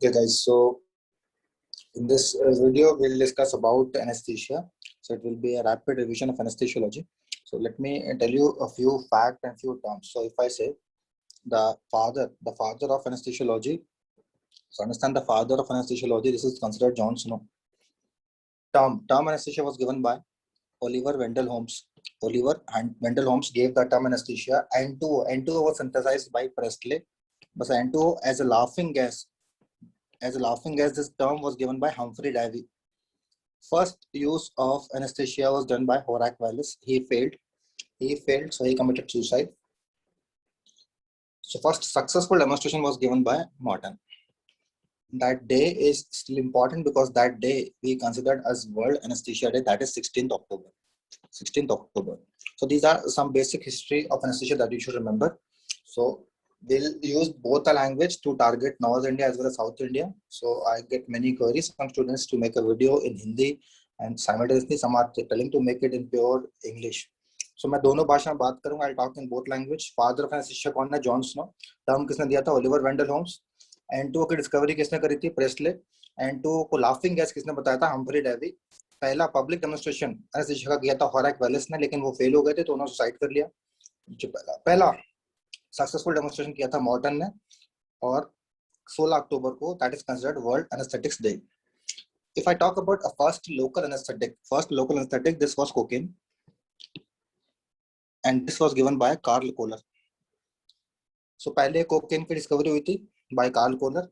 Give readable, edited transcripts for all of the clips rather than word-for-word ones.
Okay guys, so in this video we'll discuss about anesthesia. So it will be a rapid revision of anesthesiology. So let me tell you a few facts and few terms. So if I say the father of anesthesiology, so understand the father of anesthesiology, this is considered John Snow. Term anesthesia was given by Oliver Wendell Holmes. Oliver Wendell Holmes gave the term anesthesia. N2O was synthesized by Priestley, but N2O as a laughing gas. This term was given by Humphrey Davy. First use of anesthesia was done by Horace Wallis. He failed, so he committed suicide. So first successful demonstration was given by Morton. That day is still important because that day we considered as World Anesthesia Day, that is 16th October. So these are some basic history of anesthesia that you should remember. So we'll use both the language to target North India as well as South India. So I get many queries from students to make a video in Hindi, and simultaneously some are telling to make it in pure English. So मैं दोनों भाषा में बात करूंगा. I'll talk in both language. Father of anesthesia कौन है? Jon Snow. Term किसने दिया था? Oliver वेंडल Holmes. N2O की डिस्कवरी किसने करी थी? प्रेस्ले. N2O को लाफिंग गैस किसने बताया था? Humphry Davy. पहला पब्लिक डेमोन्स्ट्रेशन एनेस्थीसिया का किया था होराक वेलिस ने, लेकिन वो फेल हो गए थे तो उन्होंने सुसाइड कर लिया. जो पहला सक्सेसफुल डेमोन्स्ट्रेशन किया था मॉर्टन ने, और 16 अक्टूबर को that is considered world anaesthetics day. If I talk about a first local anaesthetic, this was cocaine and this was given by Carl Koller. So पहले कोकेन की डिस्कवरी हुई थी by Carl Koller.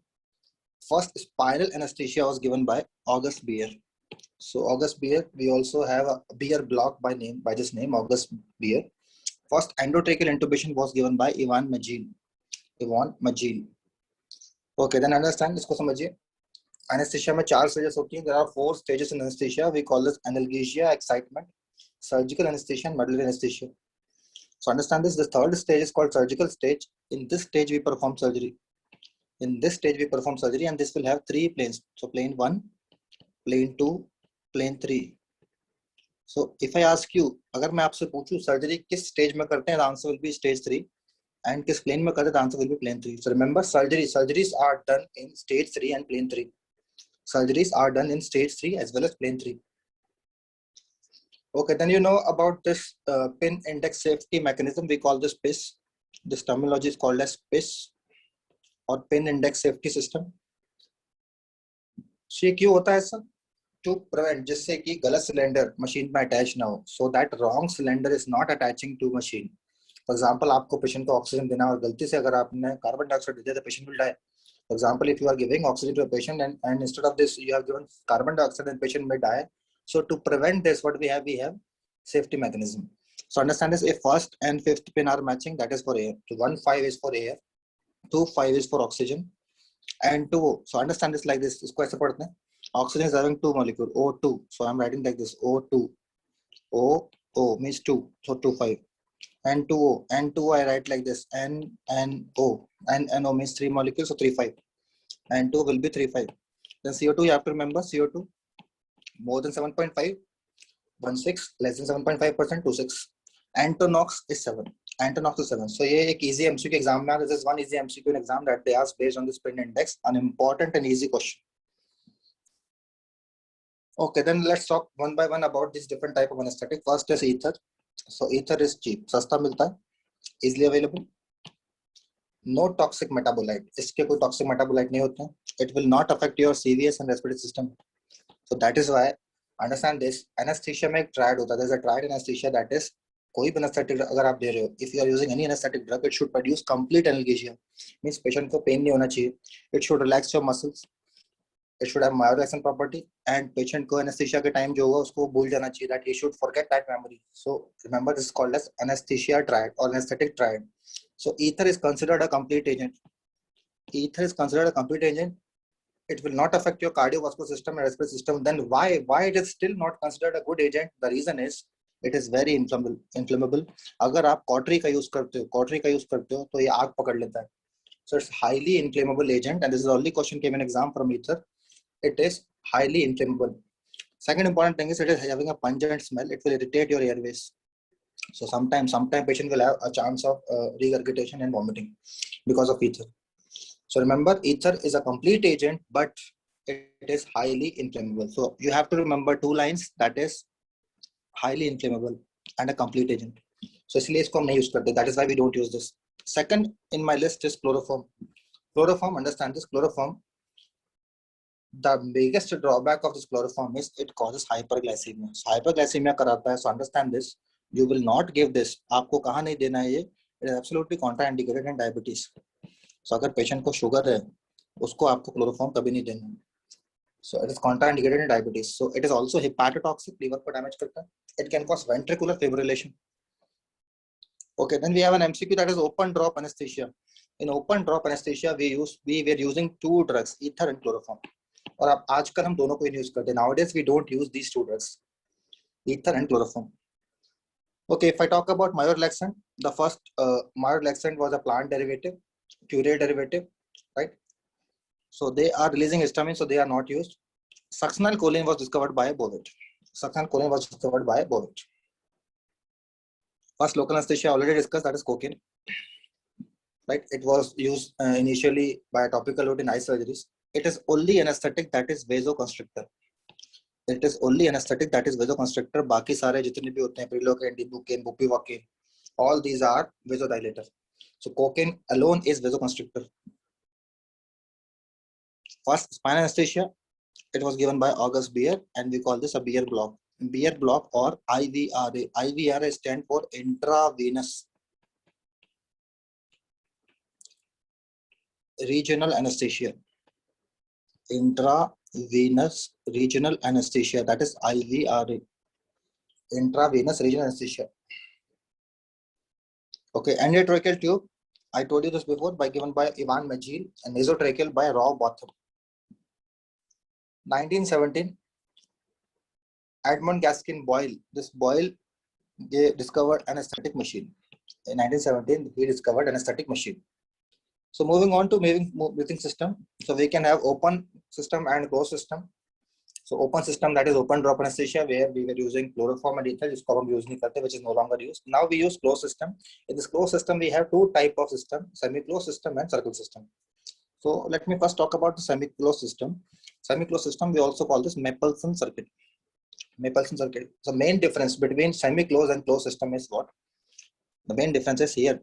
First spinal anaesthesia was given by August Bier. So August Beer, we also have a Beer block by this name, August Beer. First endotracheal intubation was given by Ivan Magil. Okay, then understand, इसको समझिए. Anesthesia में 4 stages होती हैं. There are 4 stages in anesthesia. We call this analgesia, excitement, surgical anesthesia, and medullary anesthesia. So understand this. The third stage is called surgical stage. In this stage we perform surgery. And this will have 3 planes. So plane 1, plane 2, plane 3. So if I ask you, अगर मैं आपसे पूछूं surgery किस stage में करते हैं, the answer will be stage 3. And किस plane में करते हैं, the answer will be plane 3. So remember, surgeries are done in stage 3 and plane 3. Surgeries are done in stage 3 as well as plane 3. Okay, then you know about this pin index safety mechanism. We call this PIS. This terminology is called as PIS or pin index safety system. So ये क्यों होता है sir? To prevent, जिससे कि गलत cylinder machine में attach ना हो, so that wrong cylinder is not attaching to machine. For example, आपको पेशेंट को ऑक्सीजन देना और गलती से अगर आपने कार्बन डाइऑक्साइड दे दिया तो patient will die. For example, if you are giving oxygen to a patient and instead of this you have given carbon dioxide, and patient may die. So to prevent this, what we have safety mechanism. So understand this, if first and fifth pin are matching, that is for air. So 1-5 is for air, 2-5 is for oxygen, and 2. So understand this like this. इसको ऐसे पढ़ते हैं. Oxygen is having 2 molecules, O2. So I'm writing like this, O2. O means 2, so 2-5. And 2O. And 2O I write like this, N-O. And NO means 3 molecules, so 3-5. And 2 will be 3-5. Then CO2, you have to remember, CO2 more than 7.5, 1-6, less than 7.5%, 2-6. Antonox is 7. So ये एक easy MCQ exam में, this is one easy MCQ exam that they ask based on this pin index, an important and easy question. Okay, then let's talk one by one about this different type of anesthetic. First is ether. So ether is cheap, सस्ता मिलता है, easily available. No toxic metabolite. इसके कोई toxic metabolite नहीं होते हैं. It will not affect your CVS and respiratory system. So that is why, understand this, anesthesia में एक triad होता है. There is a triad anesthesia, that is कोई भी anesthetic अगर आप दे रहे हो, if you are using any anesthetic drug, it should produce complete analgesia. Means patient को pain नहीं होना चाहिए. It should relax your muscles. It should have myorelaxant property, and patient को anesthesia के time जो होगा उसको भूल जाना चाहिए, that he should forget that memory. So remember, this is called as anesthesia triad or anesthetic triad. So ether is considered a complete agent. It will not affect your cardiovascular system and respiratory system. Then why it is still not considered a good agent? The reason is it is very inflammable. अगर आप cautery का use करते हो तो ये आग पकड़ लेता है. So it's highly inflammable agent, and this is the only question came in exam from ether. It is highly inflammable. Second important thing is it is having a pungent smell. It will irritate your airways. So sometimes patient will have a chance of regurgitation and vomiting because of ether. So remember, ether is a complete agent, but it is highly inflammable. So you have to remember two lines, that is highly inflammable and a complete agent. So इसलिए इसको हम नहीं use करते. That is why we don't use this. Second in my list is chloroform. Chloroform, understand this, chloroform. The biggest drawback of this chloroform is it causes hyperglycemia. So hyperglycemia कराता है. So understand this. You will not give this. आपको कहाँ नहीं देना है ये? It is absolutely contraindicated in diabetes. So अगर patient को sugar है, उसको आपको chloroform कभी नहीं देना है. So it is contraindicated in diabetes. So it is also hepatotoxic, liver को damage करता है. It can cause ventricular fibrillation. Okay, then we have an MCQ, that is open drop anesthesia. In open drop anesthesia, we were using two drugs, ether and chloroform. और अब आजकल हम दोनों को use करते हैं. Nowadays we don't use these two drugs, ether and chloroform. Okay, if I talk about myorelaxant, the first myorelaxant was a plant derivative, pureed derivative, right? So they are releasing histamine, so they are not used. Succinylcholine was discovered by Bovett. Succinylcholine was discovered by Bovett. First local anesthesia already discussed, that is cocaine. Right? It was used initially by a topical route in eye surgeries. It is only anesthetic that is vasoconstrictor. It is only anesthetic that is vasoconstrictor. बाकी सारे जितने भी होते हैं, Prilocaine, Bupivacaine, Bupivacaine, all these are vasodilator. So cocaine alone is vasoconstrictor. First spinal anesthesia, it was given by August Beer, and we call this a Beer block. Beer block or IVRA. IVRA stand for intravenous regional anesthesia. Intravenous regional anesthesia, that is IVRA. Intravenous regional anesthesia. Okay, endotracheal tube, I told you this before, given by Ivan Magil, and nasotracheal by Rob Botham. 1917, Edmund Gaskin Boyle. This Boyle discovered anesthetic machine. In 1917, he discovered anesthetic machine. So moving on to breathing system. So we can have open system and closed system. So open system, that is open drop anesthesia, where we were using chloroform and ether, which is no longer used. Now we use closed system. In this closed system, we have two types of system: semi-closed system and circle system. So let me first talk about the semi-closed system. Semi-closed system, we also call this Mapleson circuit. Mapleson circuit. So main difference between semi-closed and closed system is what? The main difference is here.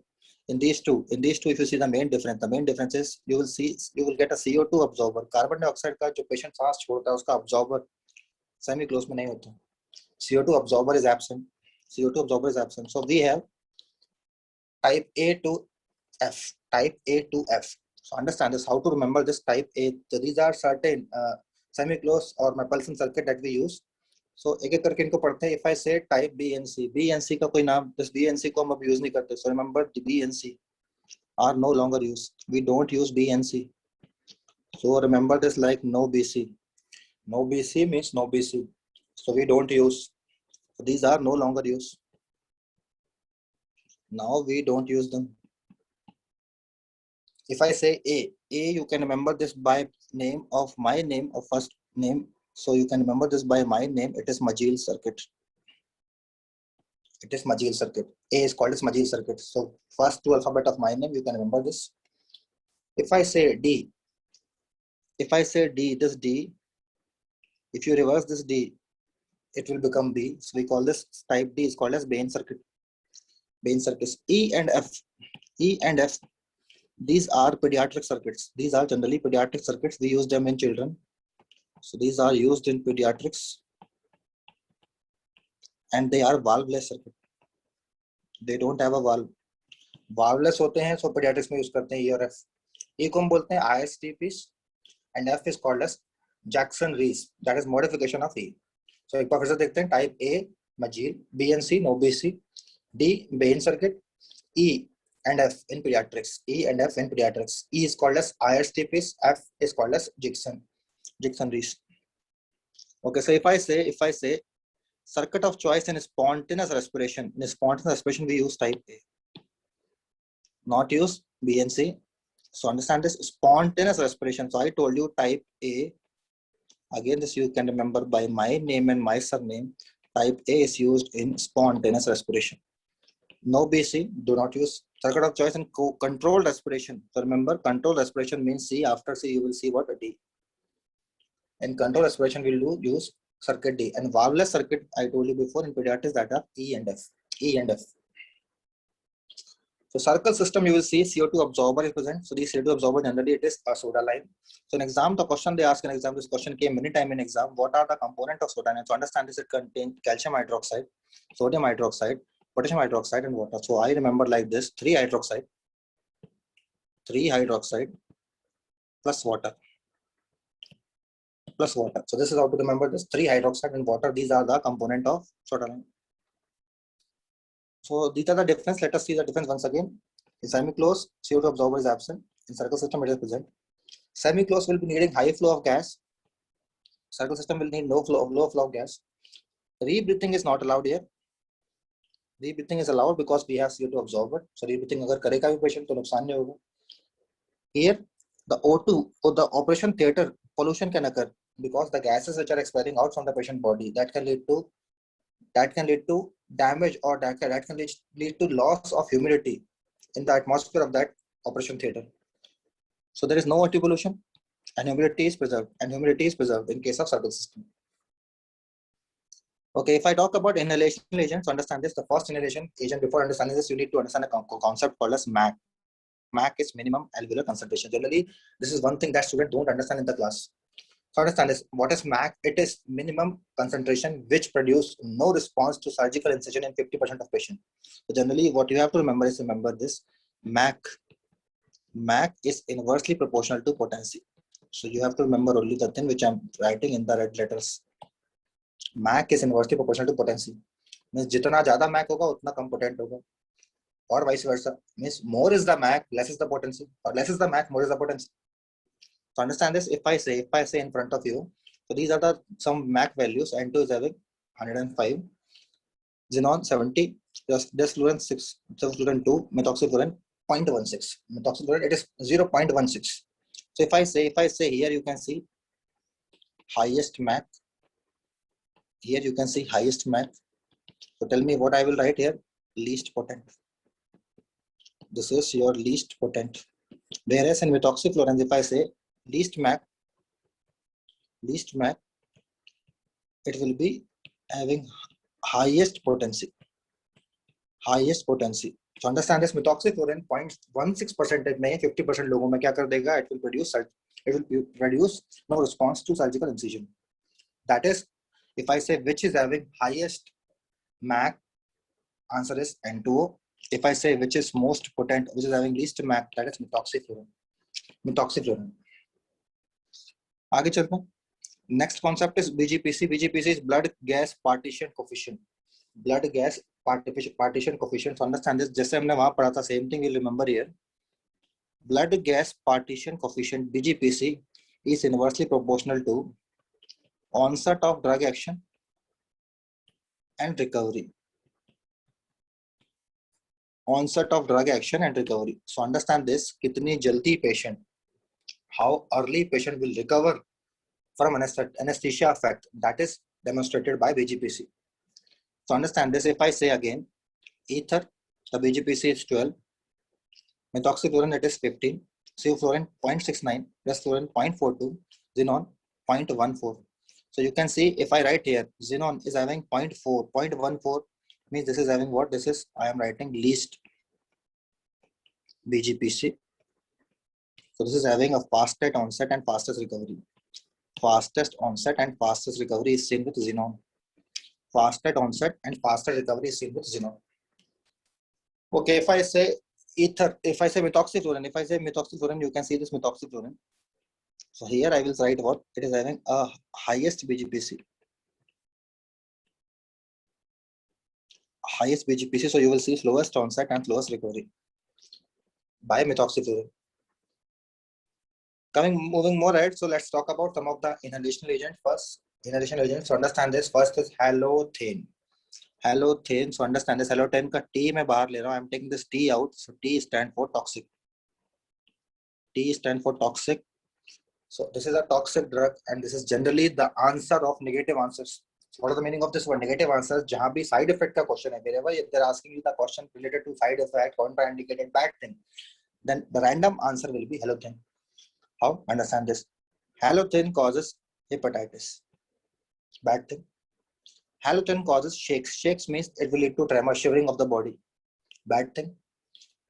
In these two, if you see the main difference is you will get a CO2 absorber. Carbon dioxide का जो patient सांस छोड़ता है उसका absorber semi-closed में नहीं होता. CO2 absorber is absent. So we have type A to F. So understand this, how to remember this type A. So these are certain semi-closed or Mapleson circuit that we use. So एक एक करके इनको पढ़ते हैं. If I say type B and C का कोई नाम, this B and C को हम अब यूज नहीं करते. So remember, the B and C are no longer used. We don't use B and C. So remember this, like no BC. No BC means no BC. So we don't use. So these are no longer used. Now we don't use them. If I say A, you can remember this by name of my name or first name. So you can remember this by my name. It is Magil circuit. A is called as Magil circuit. So first two alphabet of my name, you can remember this. If I say D, this D, if you reverse this D, it will become B. So we call this type D is called as Bain circuit. E and F, these are pediatric circuits. These are generally pediatric circuits. We use them in children. So these are used in pediatrics, and they are valveless circuit. They don't have a valve. Valveless होते हैं, so pediatrics में use करते हैं E और F. E को हम बोलते हैं ISTPs, and F is called as Jackson-Rees. That is modification of E. So एक बार फिर से देखते हैं. Type A Magil, B and C no BC, D Bain circuit, E and F in pediatrics. E is called as ISTPs. F is called as Jackson-Rees. Okay, so if I say circuit of choice in spontaneous respiration. In spontaneous respiration, we use type A. Not use B and C. So understand this, spontaneous respiration. So I told you type A. Again, this you can remember by my name and my surname. Type A is used in spontaneous respiration. No BC, do not use. Circuit of choice and controlled respiration. So remember, controlled respiration means C. After C, you will see what? D. In controlled respiration, we'll use circuit D. And valveless circuit, I told you before in pediatrics, that are E and F. E and F. So circle system, you will see CO2 absorber is present. So the CO2 absorber, generally it is a soda lime. So in exam, the question they ask in exam, this question came many time in exam. What are the component of soda lime? So understand this, it contains calcium hydroxide, sodium hydroxide, potassium hydroxide, and water. So I remember like this: 3 hydroxide plus water. So this is how to remember this: 3 hydroxide and water. These are the component of soda lime. So these are the difference. Let us see the difference once again. In semi-closed, CO2 absorber is absent. In circle system, it is present. Semi-closed will be needing high flow of gas. Circle system will need low flow of gas. Rebreathing is not allowed here. Rebreathing is allowed because we have CO2 absorber. So rebreathing अगर करेगा भी patient तो नुकसान नहीं होगा. Here, the O2 or the operation theater pollution can occur because the gases which are expiring out from the patient body that can lead to damage, or that can lead to loss of humidity in the atmosphere of that operation theater. So there is no O2 pollution and humidity is preserved. In case of circle system. Okay, if I talk about inhalation agents, understand this. The first inhalation agent, before understanding this, you need to understand a concept called as MAC. MAC is minimum alveolar concentration. Generally, this is one thing that students don't understand in the class. So understand this. What is MAC? It is minimum concentration which produce no response to surgical incision in 50% of patients. So generally, what you have to remember is this: MAC. MAC is inversely proportional to potency. So you have to remember only the thing which I'm writing in the red letters. MAC is inversely proportional to potency. Means जितना ज़्यादा MAC होगा उतना कम potent होगा. Or vice versa. Means more is the MAC, less is the potency. Or less is the MAC, more is the potency. So understand this. If I say in front of you, so these are the some MAC values. N2 is having 105, xenon 70, desfluran 6, desfluran 2, methoxyfluran 0.16. Methoxyfluran, it is 0.16. So if I say here, you can see highest MAC. Here you can see highest MAC. So tell me what I will write here: least potent. This is your least potent. Whereas in methoxyfluran, if I say least MAC, it will be having highest potency. So understand this: methoxyfluran 0.16% में 50% लोगों में क्या कर देगा? It will produce no response to surgical incision. That is, if I say which is having highest MAC, answer is N2O. If I say which is most potent, which is having least MAC, that is methoxyfluran. आगे चलते हैं. Next concept is BGPC. BGPC is blood gas partition coefficient. Blood gas partition coefficient. So understand this. जैसे हमने वहाँ पढ़ा था, same thing you'll remember here. Blood gas partition coefficient BGPC is inversely proportional to onset of drug action and recovery. Onset of drug action and recovery. So understand this. कितनी जल्दी patient, how early patient will recover from anesthesia effect, that is demonstrated by BGPC. So understand this. If I say again, ether, the BGPC is 12, methoxyfluran it is 15, sevoflurane 0.69, desfluran 0.42, xenon 0.14. So you can see if I write here, xenon is having 0.14 means this is having what? This is, I am writing least BGPC. So this is having a fastest onset and fastest recovery. Fastest onset and fastest recovery is seen with xenon. Fastest onset and fastest recovery is seen with xenon. Okay, if I say ether, if I say methoxyfluran, you can see this methoxyfluran. So here I will write what? It is having a highest BGPC. Highest BGPC, so you will see slowest onset and slowest recovery by methoxyfluran. Moving more ahead, so let's talk about some of the inhalation agents first. Inhalation agents, so understand this. First is halothane. Halothane, so understand this. Halothane का T मैं बाहर ले रहा हूँ. I'm taking this T out. So T stand for toxic. T stand for toxic. So this is a toxic drug, and this is generally the answer of negative answers. What is the meaning of this one? Negative answers. जहाँ भी side effect का question है, wherever they're asking you the question related to side effect, contraindicated, bad thing, then the random answer will be halothane. How? Understand this. Halothane causes hepatitis. Bad thing. Halothane causes shakes. Shakes means it will lead to tremor, shivering of the body. Bad thing.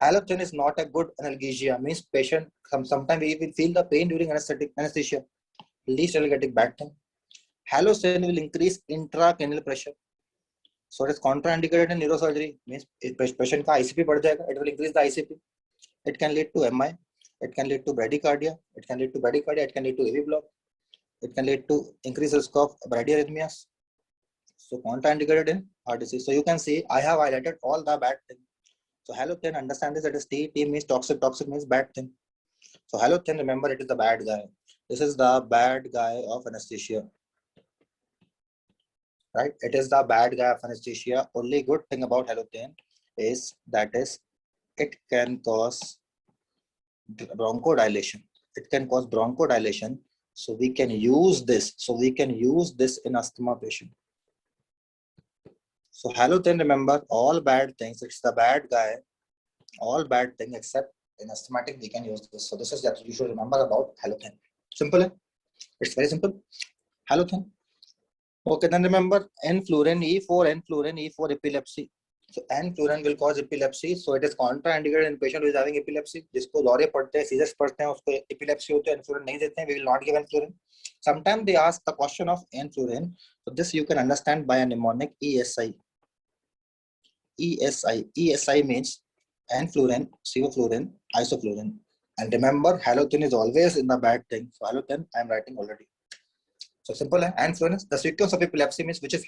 Halothane is not a good analgesia. Means patient sometimes we will feel the pain during anesthesia. Least allergic. Bad thing. Halothane will increase intracranial pressure. So it is contraindicated in neurosurgery. Means patient का ICP बढ़ जाएगा. It will increase the ICP. It can lead to MI. It can lead to bradycardia. It can lead to bradycardia. It can lead to AV block. It can lead to increased risk of bradyarrhythmias. So contraindicated in heart disease. So you can see I have highlighted all the bad things. So halothane, understand this, that is T means toxic, toxic means bad thing. So halothane, remember, it is the bad guy. This is the bad guy of anesthesia. Right? It is the bad guy of anesthesia. Only good thing about halothane is that is it can cause bronchodilation. It can cause bronchodilation. So we can use this. So we can use this in asthma patient. So halothane, remember, all bad things. It's the bad guy. All bad thing except in asthmatic we can use this. So this is that you should remember about halothane. Simple. It's very simple. Halothane. Okay, then remember enflurane, E4, enflurane, E4 epilepsy. So enflurane will cause epilepsy. So it is contraindicated in patient who is having epilepsy. जिसको दौरे पड़ते हैं, seizures पड़ते हैं, उसको epilepsy होते हैं, enflurane नहीं देते हैं. We will not give enflurane. Sometimes they ask the question of enflurane. So this you can understand by a mnemonic ESI. ESI means enflurane, sevoflurane, isoflurane. And remember, halothane is always in the bad thing. So halothane I am writing already. So simple. Enflurane, the sequence of epilepsy means which is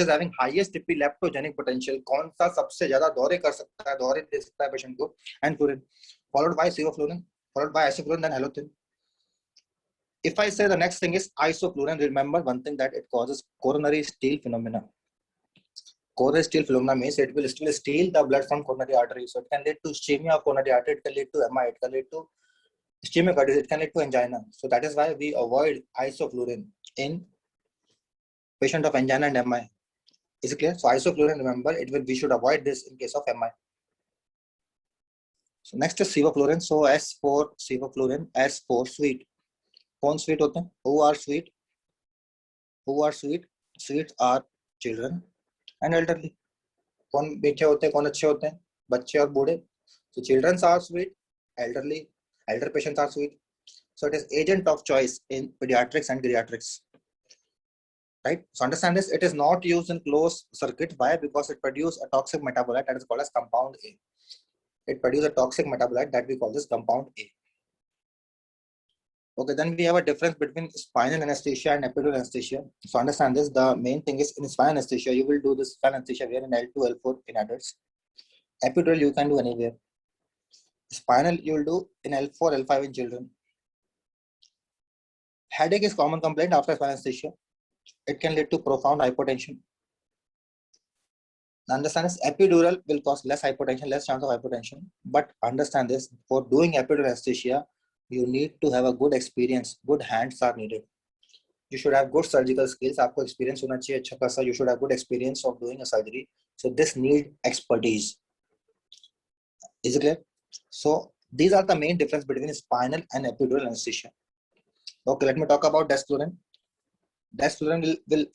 having highest epileptogenic potential. कौन सा सबसे ज़्यादा दौरे कर सकता है, दौरे दे सकता है patient को? Enflurane, followed by sevoflurane, followed by isoflurane, then halothane. If I say the next thing is isoflurane, remember one thing, that it causes coronary steal phenomena. Coronary steal phenomena means it will still steal the blood from coronary artery. So it can lead to ischemia of coronary artery, it can lead to MI, it can lead to ischemic heart disease, it can lead to angina. So that is why we avoid isoflurane in patient of angina and MI. Is it clear? So isoflurane, remember, we should avoid this in case of MI. So next is sevoflurane. So S4 sevoflurane, S4 sweet. कौन sweet होते हैं? Who are sweet? Who are sweet? Sweet are children and elderly. कौन मीठे होते हैं, कौन अच्छे होते हैं? बच्चे और बूढ़े. So children are sweet, elder patients are sweet. So it is agent of choice in pediatrics and geriatrics. Right? So understand this, it is not used in closed circuit. Why? Because it produces a toxic metabolite that is called as compound A. It produces a toxic metabolite that we call this compound A. Okay, then we have a difference between spinal anesthesia and epidural anesthesia. So understand this, the main thing is in spinal anesthesia, you will do this spinal anesthesia where in L2, L4 in adults. Epidural you can do anywhere. Spinal you will do in L4, L5 in children. Headache is common complaint after spinal anesthesia. It can lead to profound hypotension. Understand this, epidural will cause less hypotension, less chance of hypotension. But understand this, for doing epidural anesthesia, you need to have a good experience. Good hands are needed. You should have good surgical skills. आपको experience होना चाहिए अच्छा खासा. You should have good experience of doing a surgery. So this need expertise. Is it clear? So these are the main difference between spinal and epidural anesthesia. Okay, let me talk about desflurane. Desflurane will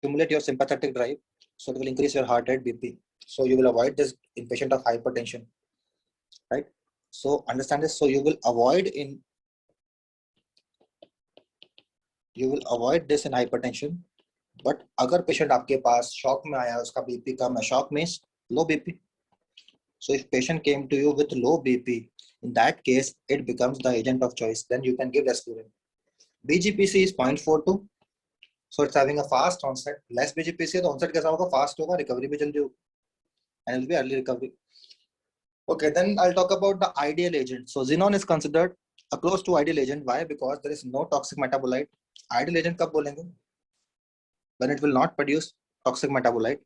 stimulate your sympathetic drive. So it will increase your heart rate, BP. So you will avoid this in patient of hypertension. Right? So understand this. So you will avoid this in hypertension. But अगर patient आपके पास shock में आया, उसका BP कम है, shock means low BP. So if patient came to you with low BP, in that case it becomes the agent of choice. Then you can give desflurane. BGPC is 0.42. So it's having a fast onset. Less BGPC, the onset कैसा होगा? Fast होगा, recovery भी जल्दी होगा, and it will be early recovery. Okay, then I'll talk about the ideal agent. So xenon is considered a close to ideal agent. Why? Because there is no toxic metabolite. Ideal agent कब बोलेंगे? When it will not produce toxic metabolite.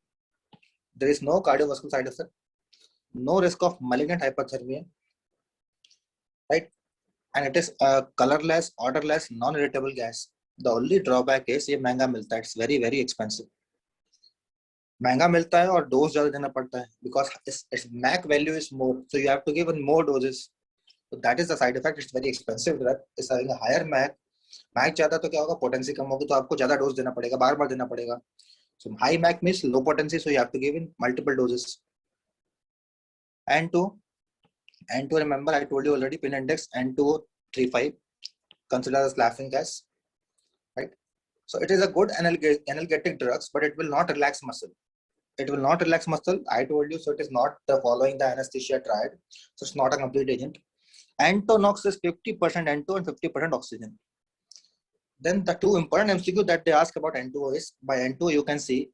There is no cardiovascular side effect. No risk of malignant hyperthermia. Right? And it is a colorless, odorless, non-irritable gas. The only drawback is ये महंगा मिलता है. It's very very expensive. महंगा मिलता है और dose ज्यादा देना पड़ता है because its MAC value is more, so you have to give in more doses. So that is the side effect. It's very expensive drug. It's having a higher MAC. MAC ज्यादा तो क्या होगा, potency कम होगी तो आपको ज्यादा dose देना पड़ेगा, बार बार देना पड़ेगा. So high MAC means low potency, so you have to give in multiple doses. N2 remember I told you already, pin index N2O35, considered as laughing gas, right? So it is a good analgesic drugs, but it will not relax muscle. It will not relax muscle. I told you, so it is not following the anesthesia triad. So it's not a complete agent. Antonox is 50% N2 and 50% oxygen. Then the two important MCQ that they ask about N2O is, by N2O you can see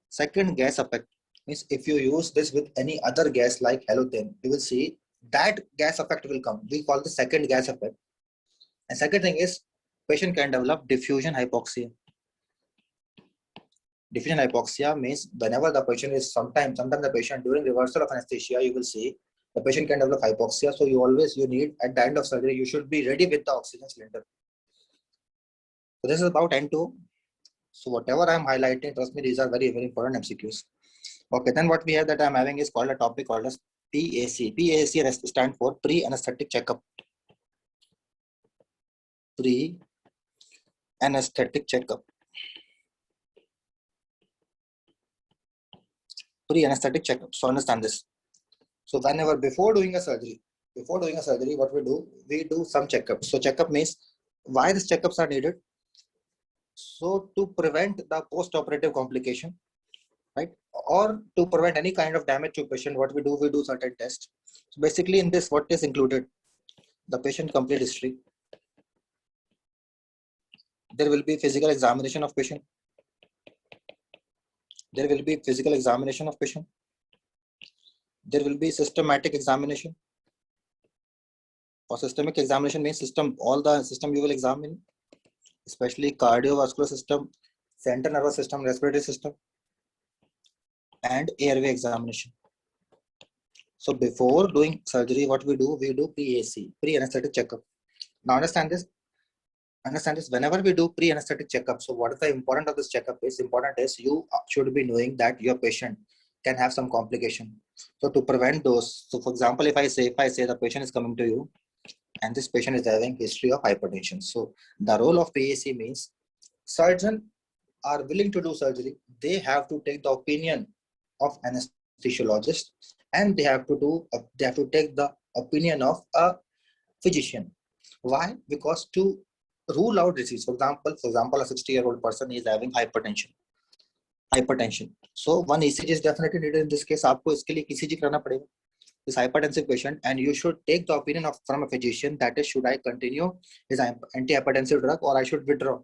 second gas effect. Means if you use this with any other gas like halothane, you will see that gas effect will come. We call the second gas effect. And second thing is, patient can develop diffusion hypoxia. Diffusion hypoxia means whenever the patient is sometimes the patient during reversal of anesthesia, you will see the patient can develop hypoxia. So you need at the end of surgery, you should be ready with the oxygen cylinder. So this is about N2. So whatever I am highlighting, trust me, these are very very important MCQs. Okay, then what we have that I am having is called a topic called as PAC. PAC stands for pre-anesthetic checkup. Pre-anesthetic checkup. Pre-anesthetic checkup. So understand this. So whenever before doing a surgery, what we do some checkup. So checkup means why these checkups are needed. So to prevent the post-operative complication, right? Or to prevent any kind of damage to patient, what we do certain tests. So basically in this, what is included? The patient complete history. There will be physical examination of patient. There will be physical examination of patient. There will be systematic examination. Or systemic examination means all the system you will examine, especially cardiovascular system, central nervous system, respiratory system, and airway examination. So before doing surgery, what we do PAC, pre-anesthetic checkup. Now understand this. Whenever we do pre-anesthetic checkup, so what is the importance of this checkup is? Important is you should be knowing that your patient can have some complication. So to prevent those, so for example, if I say the patient is coming to you and this patient is having history of hypertension. So the role of PAC means surgeon are willing to do surgery. They have to take the opinion of anesthesiologist and they have to take the opinion of a physician. Why? Because to rule out disease, for example, a 60-year-old person is having hypertension. So one ECG is definitely needed in this case. आपको इसके लिए ECG कराना पड़ेगा. This hypertensive patient, and you should take the opinion from a physician, that is, should I continue his antihypertensive drug or I should withdraw.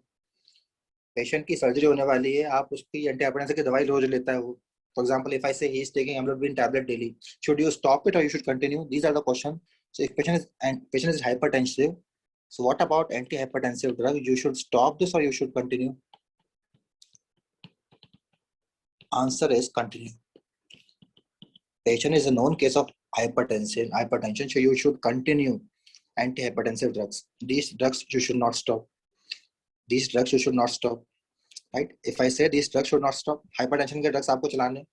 Patient की surgery होने वाली है, आप उसकी antihypertensive की दवाई रोज लेता है वो. For example, if I say he is taking amlodipine tablet daily, should you stop it or you should continue? These are the questions. So if patient is hypertensive, so what about antihypertensive drug? You should stop this or you should continue? Answer is continue. Patient is a known case of hypertension, so you should continue antihypertensive drugs. These drugs you should not stop. Right? If I say these drugs should not stop, hypertension के drugs आपको चलाने.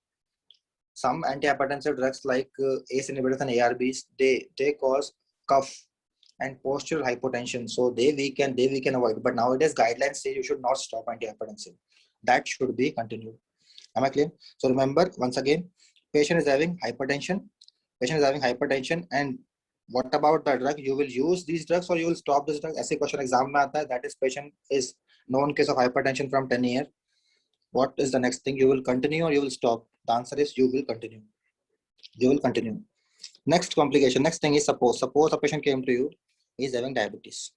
Some antihypertensive drugs like ACE inhibitors and ARBs, they cause cough and postural hypotension. So we can avoid. But nowadays guidelines say you should not stop antihypertensive. That should be continued. Am I clear? So remember once again, patient is having hypertension, and what about the drug? You will use these drugs or you will stop this drug? ऐसे question exam में आता है. That is, patient is known case of hypertension from 10 years. What is the next thing? You will continue or you will stop? The answer is you will continue. Next complication. Next thing is suppose a patient came to you, he is having diabetes.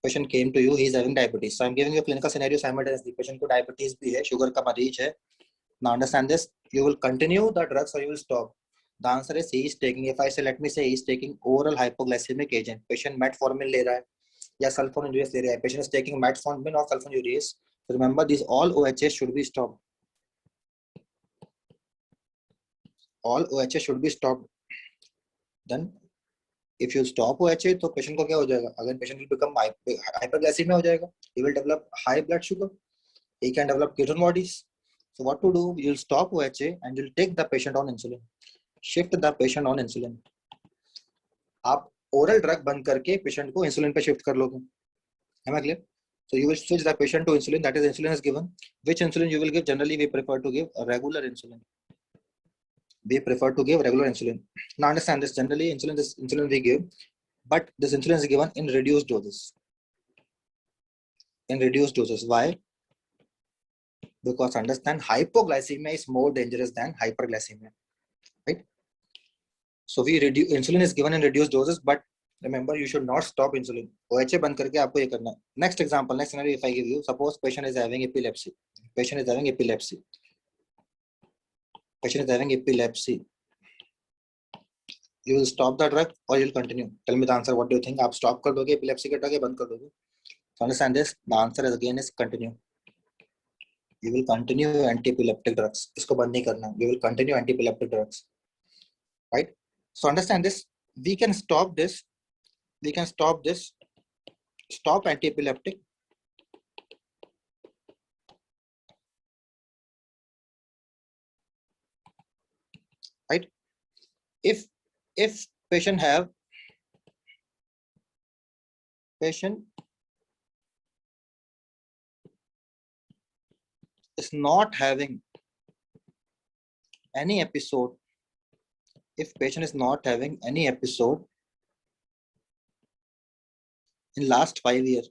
Patient came to you, he is having diabetes. So I'm giving you a clinical scenario simultaneously. Patient को diabetes भी है, sugar का मरीज है. Now understand this. You will continue the drugs or you will stop? The answer is he is taking. If I say, let me say he is taking oral hypoglycemic agent. Patient metformin ले रहा है या sulfonylureas ले रहा है. Patient is taking metformin or sulfonylureas. So remember, these all OHS should be stopped. All OHS should be stopped. Then If you stop OHA तो patient को क्या हो जाएगा? Again patient will become hyperglycemia हो जाएगा. He will develop high blood sugar. He can develop ketone bodies. So what to do? You'll stop OHA and you'll take the patient on insulin. Shift the patient on insulin. आप oral drug बंद करके patient को insulin पे shift कर लोगे. Am I clear? So you will switch the patient to insulin. That is, insulin is given. Which insulin you will give? Generally, we prefer to give a regular insulin. We prefer to give regular insulin. Now understand this. Generally, insulin we give, but this insulin is given in reduced doses. In reduced doses. Why? Because understand, hypoglycemia is more dangerous than hyperglycemia, right? So we reduce, insulin is given in reduced doses, but remember, you should not stop insulin. OHA बंद करके आपको ये करना है. Next example, next scenario, if I give you, suppose patient is having epilepsy. Patient is having epilepsy. Patient is having epilepsy. You will stop the drug or you will continue. Tell me the answer. What do you think? आप stop कर दोगे epilepsy का drug या बंद कर दोगे? So understand this. The answer is again is continue. You will continue anti-epileptic drugs. इसको बंद नहीं करना. You will continue anti-epileptic drugs. Right? So understand this. We can stop this. We can stop this. Stop anti-epileptic. Right? If patient is not having any episode, if patient is not having any episode in last 5 years,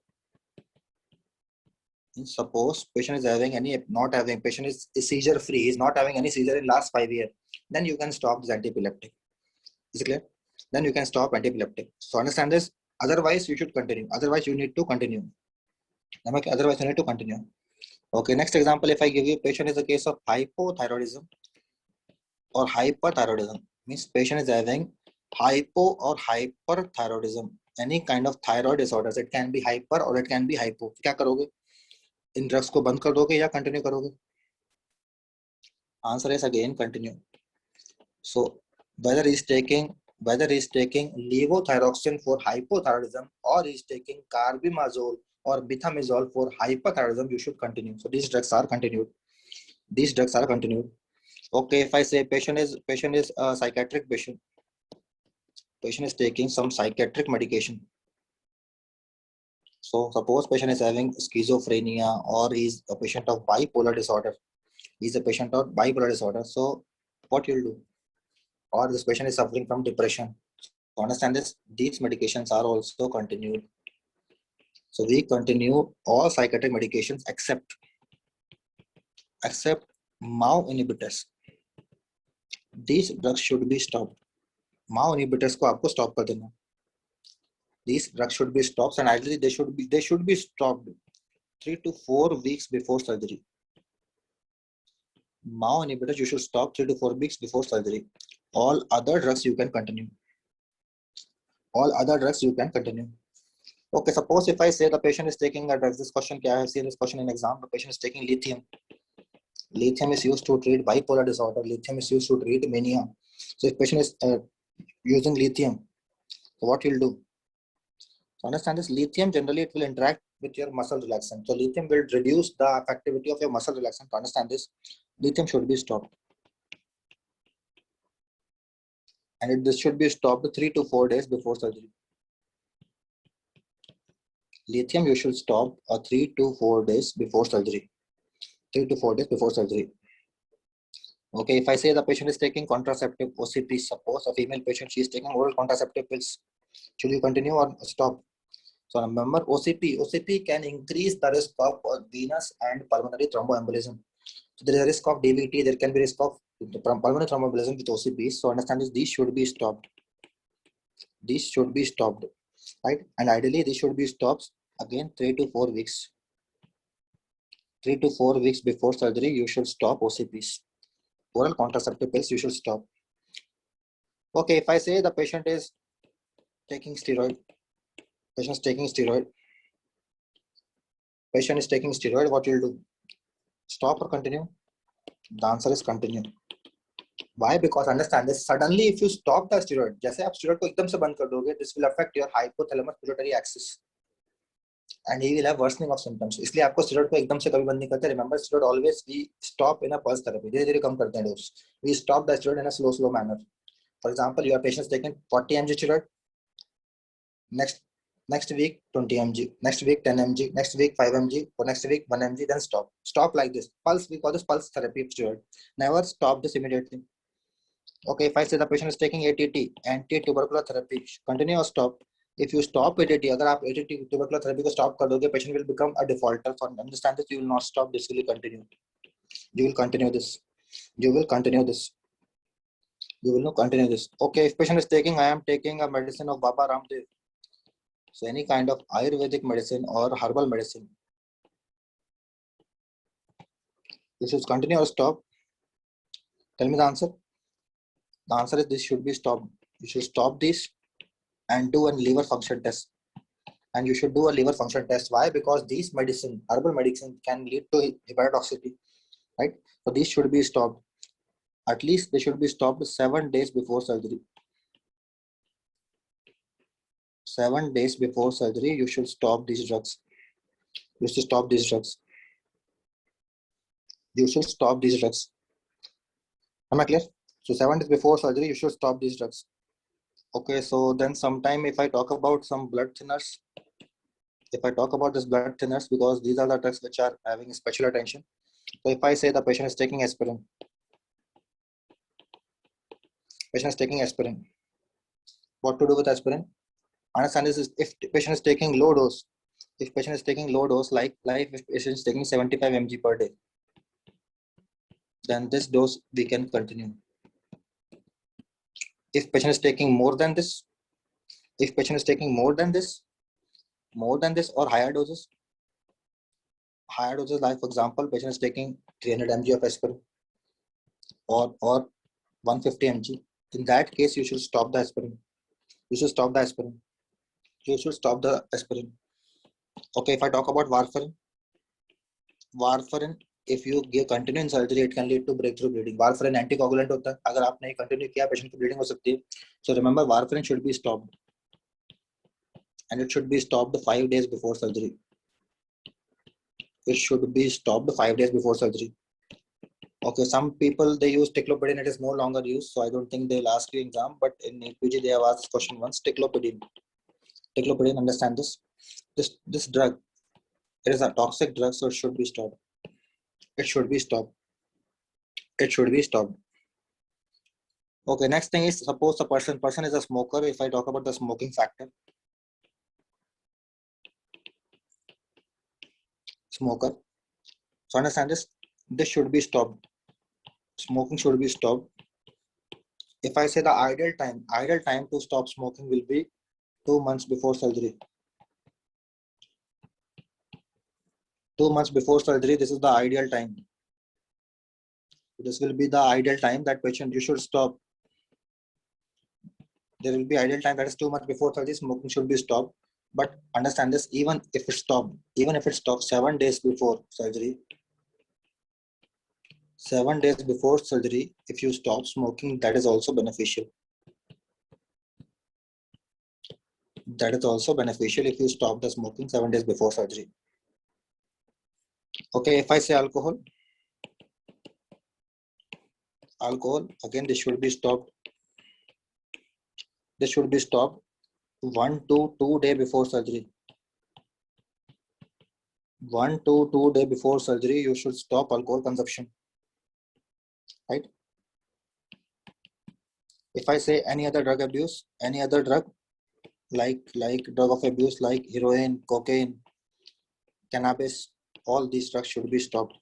suppose patient is having patient is seizure free, is not having any seizure in last 5 years, then you can stop this anti-epileptic. Is it clear? Then you can stop anti-epileptic. So understand this. Otherwise, you should continue. Otherwise, you need to continue. Otherwise, you need to continue. Okay, next example, if I give you, patient is a case of hypothyroidism or hyperthyroidism. Means patient is having hypo or hyperthyroidism. Any kind of thyroid disorders. It can be hyper or it can be hypo. क्या करोगे? इन drugs को बंद कर दोगे या continue करोगे? Answer is again continue. So whether he is taking levothyroxine for hypothyroidism or he is taking carbimazole or bethamazole for hyperthyroidism, you should continue. So these drugs are continued. These drugs are continued. Okay, if I say patient is a psychiatric patient. Patient is taking some psychiatric medication. So suppose patient is having schizophrenia or is a patient of bipolar disorder. He's a patient of bipolar disorder. So what you'll do? Or this patient is suffering from depression. So understand this. These medications are also continued. So we continue all psychiatric medications except MAO inhibitors. These drugs should be stopped. MAO inhibitors को आपको stop कर देना. These drugs should be stopped, and ideally they should be stopped 3 to 4 weeks before surgery. MAO inhibitors you should stop 3 to 4 weeks before surgery. All other drugs you can continue. All other drugs you can continue. Okay, suppose if I say the patient is taking a drug, this question, I have seen this question in exam. The patient is taking lithium. Lithium is used to treat bipolar disorder. Lithium is used to treat mania. So if patient is using lithium, so what you'll do? So understand this. Lithium generally it will interact with your muscle relaxant. So lithium will reduce the effectivity of your muscle relaxant. To understand this, lithium should be stopped. And this should be stopped 3 to 4 days before surgery. Lithium you should stop 3 to 4 days before surgery. 3 to 4 days before surgery. Okay, if I say the patient is taking contraceptive OCP, suppose a female patient, she is taking oral contraceptive pills. Should you continue or stop? So remember, OCP can increase the risk of venous and pulmonary thromboembolism. So there is a risk of DVT. There can be risk of pulmonary thromboembolism with OCP. So understand this. These should be stopped. These should be stopped, right? And ideally, these should be stopped again 3 to 4 weeks. 3 to 4 weeks before surgery, you should stop OCPs. Oral contraceptive pills, you should stop. Okay, if I say the patient is taking steroid, patient is taking steroid, what you'll do? Stop or continue? The answer is continue. Why? Because understand this. Suddenly, if you stop the steroid, जैसे आप steroid को एकदम से बंद कर दोगे, this will affect your hypothalamus pituitary axis, and he will have worsening of symptoms. इसलिए आपको steroid को एकदम से कभी बंद नहीं करते. Remember, steroid always we stop in a pulse therapy. धीरे धीरे कम करते हैं dose. We stop the steroid in a slow manner. For example, your patient is taking 40 mg steroid. Next week 20 mg, next week 10 mg, next week 5 mg, or next week 1 mg, then stop like this. Pulse, we call this pulse therapy of steroid. Never stop this immediately. Okay, if I say the patient is taking ATT, anti-tubercular therapy, continue or stop. If you stop ATT, अगर आप ATT tubercular therapy को stop कर दोगे, patient will become a defaulter. For understand this, you will not stop. This will continue. You will continue this. You will continue this. You will not continue this. Okay, if patient is taking, I am taking a medicine of Baba Ramdev. So any kind of Ayurvedic medicine or herbal medicine, you should continue or stop. Tell me the answer. The answer is this should be stopped. You should stop this and do a liver function test. And you should do a liver function test. Why? Because these medicine, herbal medicine, can lead to hepatotoxicity, right? So these should be stopped. At least they should be stopped 7 days before surgery. 7 days before surgery, you should stop these drugs. You should stop these drugs. You should stop these drugs. Am I clear? So 7 days before surgery, you should stop these drugs. Okay, so then sometime if I talk about some blood thinners, if I talk about this blood thinners, because these are the drugs which are having special attention. So if I say the patient is taking aspirin, what to do with aspirin? Understand this is if the patient is taking low dose, like if patient is taking 75 mg per day, then this dose we can continue. If patient is taking more than this, or higher doses, like for example, patient is taking 300 mg of aspirin or 150 mg. In that case, you should stop the aspirin. You should stop the aspirin. Okay, if I talk about warfarin, if you give continue in surgery, it can lead to breakthrough bleeding. Warfarin anticoagulant होता है. अगर आपने continue किया, patient की bleeding हो सकती है. So remember, warfarin should be stopped, and it should be stopped 5 days before surgery. It should be stopped 5 days before surgery. Okay, some people they use ticlopidine. It is no longer used, so I don't think they'll ask you exam. But in PG they have asked this question once. Ticlopidine. Understand this? This drug, it is a toxic drug, so it should be stopped. It should be stopped. Okay, next thing is, suppose the person is a smoker. If I talk about the smoking factor, smoker. So understand this. This should be stopped. Smoking should be stopped. If I say the ideal time to stop smoking will be 2 months before surgery. 2 months before surgery, this is the ideal time. This will be the ideal time that patient you should stop. There will be ideal time, that is 2 months before surgery, smoking should be stopped. But understand this, even if it stops 7 days before surgery, 7 days before surgery, if you stop smoking, that is also beneficial. That is also beneficial if you stop the smoking 7 days before surgery. Okay, if I say alcohol, again, this should be stopped. This should be stopped 1 to 2 days before surgery. 1 to 2 days before surgery, you should stop alcohol consumption. Right? If I say any other drug abuse, any other drug like drug of abuse like heroin, cocaine, cannabis, all these drugs should be stopped.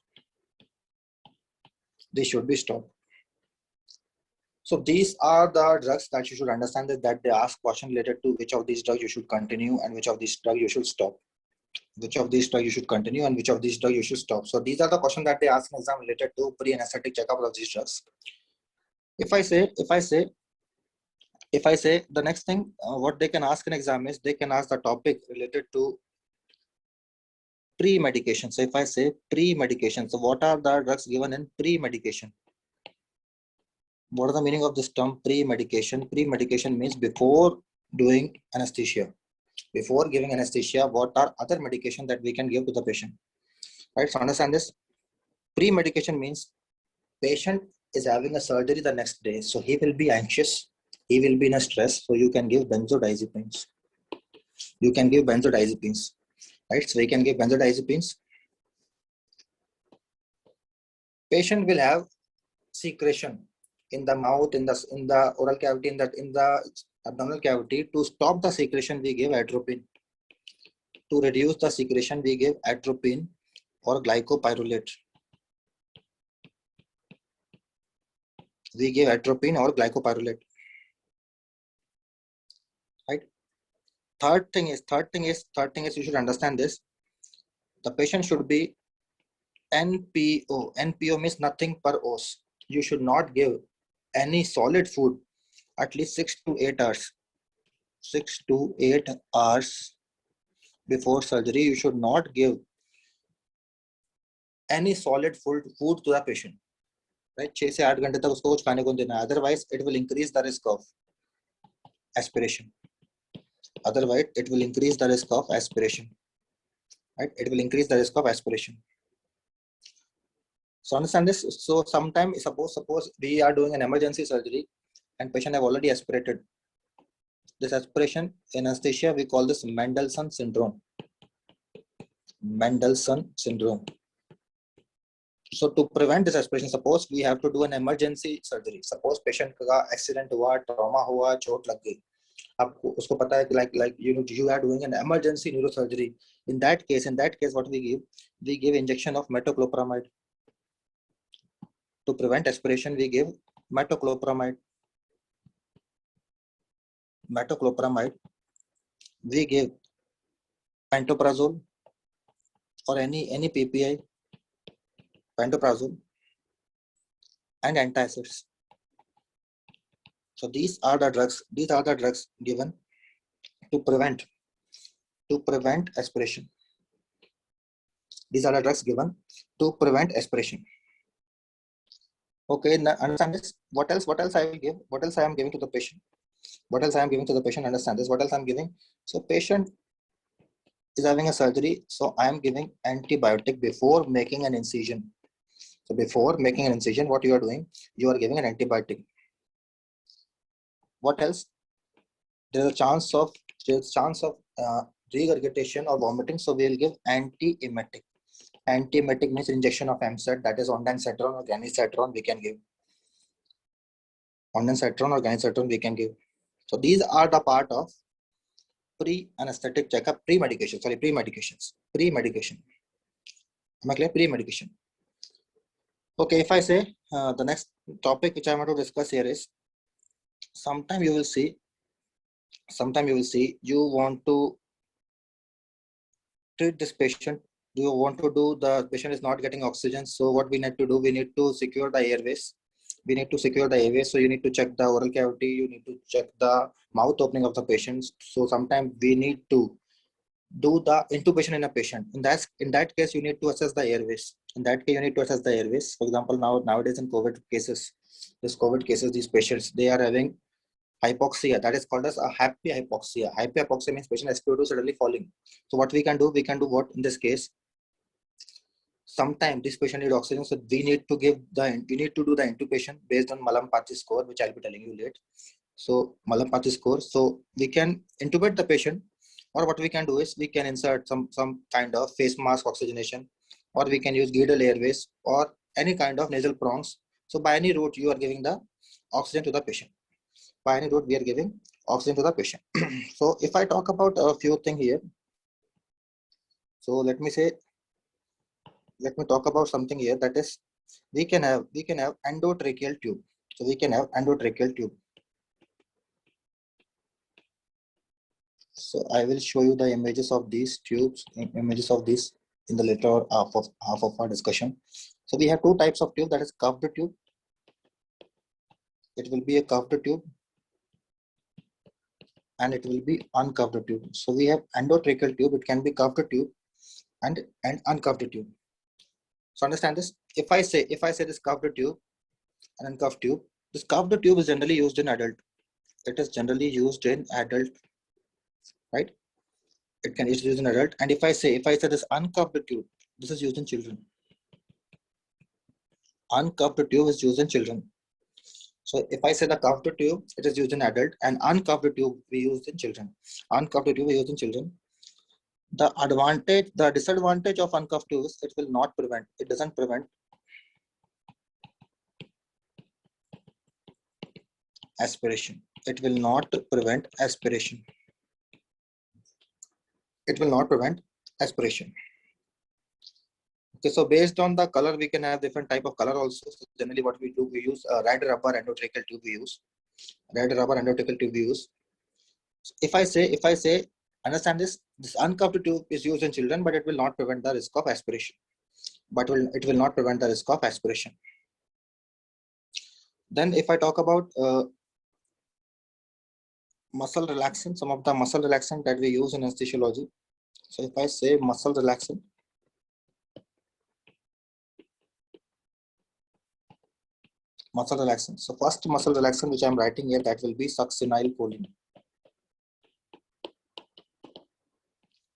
They should be stopped. So these are the drugs that you should understand, that they ask question related to which of these drugs you should continue and which of these drugs you should stop. Which of these drugs you should continue and which of these drugs you should stop. So these are the questions that they ask in exam related to pre-anesthetic checkup of these drugs. If I say the next thing, what they can ask in exam is they can ask the topic related to pre-medication. So if I say pre-medication, so what are the drugs given in pre-medication? What is the meaning of this term pre-medication? Pre-medication means before doing anesthesia. Before giving anesthesia, what are other medication that we can give to the patient? Right, so understand this. Pre-medication means patient is having a surgery the next day, so he will be anxious, he will be in a stress, so you can give benzodiazepines. You can give benzodiazepines, right? So you can give benzodiazepines. Patient will have secretion in the mouth, in the oral cavity, in the abdominal cavity. To stop the secretion, we give atropine. To reduce the secretion, we give atropine or glycopyrrolate. We give atropine or glycopyrrolate. Right. Third thing is you should understand this. The patient should be NPO. NPO means nothing per os. You should not give any solid food at least 6 to 8 hours. 6 to 8 hours before surgery. You should not give any solid food to the patient. Right? 6 से 8 घंटे तक उसको कुछ खाने को देना है. Otherwise, it will increase the risk of aspiration. Otherwise, it will increase the risk of aspiration. Right? It will increase the risk of aspiration. So understand this. So sometimes, suppose we are doing an emergency surgery and patient have already aspirated. This aspiration in anesthesia, we call this Mendelssohn syndrome. Mendelssohn syndrome. So to prevent this aspiration, suppose we have to do an emergency surgery. Suppose patient का accident हुआ, trauma हुआ, चोट लग गई. आपको उसको पता है like you are doing an emergency neurosurgery. In that case, what we give injection of metoclopramide. To prevent aspiration, we give metoclopramide. We give pantoprazole or any PPI, pantoprazole and antacids. So these are the drugs given to prevent aspiration. These are the drugs given to prevent aspiration. Okay, now understand this. What else I will give? What else I am giving to the patient? Understand this. What else I'm giving? So patient is having a surgery, so I am giving antibiotic before making an incision. So before making an incision, what you are doing? You are giving an antibiotic. What else? There is a chance of regurgitation or vomiting, so we will give antiemetic. Antiemetic means injection of MSAT, that is ondansetron or ganisetron we can give. Ondansetron or ganisetron we can give. So these are the part of pre-anesthetic checkup, pre-medication. Am I clear? Pre-medication. Okay, if I say the next topic which I want to discuss here is, sometime you will see you want to treat this patient. Do you want to do, the patient is not getting oxygen, so what we need to do, we need to secure the airways. So you need to check the oral cavity, you need to check the mouth opening of the patient. So sometimes we need to do the intubation in a patient. In that case, you need to assess the airways. For example, nowadays in COVID cases, these patients, they are having hypoxia, that is called as a happy hypoxia. Happy hypoxia means patient SpO2 suddenly falling. So what we can do what in this case? Sometimes this patient needs oxygen, so we need to do the intubation based on Mallampati score, which I'll be telling you later. So Mallampati score, so we can intubate the patient, or what we can do is we can insert some kind of face mask oxygenation, or we can use Guidal airways or any kind of nasal prongs. So by any route you are giving the oxygen to the patient. We are giving oxygen to the patient. So if I talk about a few things here, so let me talk about something here, that is we can have endotracheal tube. So we can have endotracheal tube. So I will show you the images of these tubes, in the later half of our discussion. So we have two types of tube, that is curved tube. It will be a curved tube and it will be uncurved tube. So we have endotracheal tube, it can be curved tube and uncurved tube. So understand this. If I say this curved tube and uncurved tube, This cuffed tube is generally used in adult. It is generally used in adult, right? It's used in adult. And if I say this uncuffed tube, this is used in children. Uncuffed tube is used in children. So if I say the cuffed tube, it is used in adult, and uncuffed tube we use in children. Uncuffed tube we use in children. The disadvantage of uncuffed tube is it will not prevent. It doesn't prevent aspiration. It will not prevent aspiration. It will not prevent aspiration. Okay, so based on the color, we can have different type of color also. So generally, what we do, we use red rubber endotracheal tube. We use red rubber endotracheal tube. We use. If I say, understand this. This uncuffed tube is used in children, but it will not prevent the risk of aspiration. It will not prevent the risk of aspiration. Then, if I talk about muscle relaxant, some of the muscle relaxant that we use in anesthesiology. So if I say muscle relaxant, so first muscle relaxant which I am writing here, that will be succinylcholine.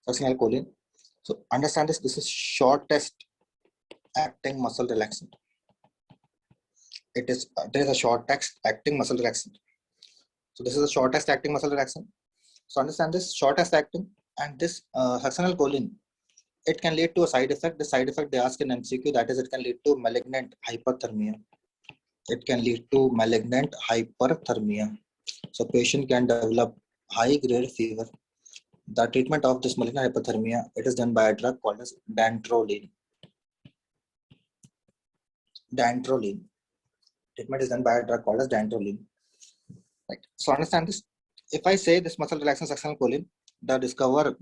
Succinylcholine. So understand this. This is shortest acting muscle relaxant. It is there is a shortest acting muscle relaxant. So this is the shortest acting muscle relaxant. So understand this shortest acting, and this succinylcholine, it can lead to a side effect. The side effect they ask in MCQ, that is, it can lead to malignant hyperthermia. It can lead to malignant hyperthermia. So patient can develop high grade fever. The treatment of this malignant hyperthermia, it is done by a drug called as dantrolene. Dantrolene. Treatment is done by a drug called as dantrolene. Right. So understand this. If I say this muscle relaxant succinylcholine, the discoverer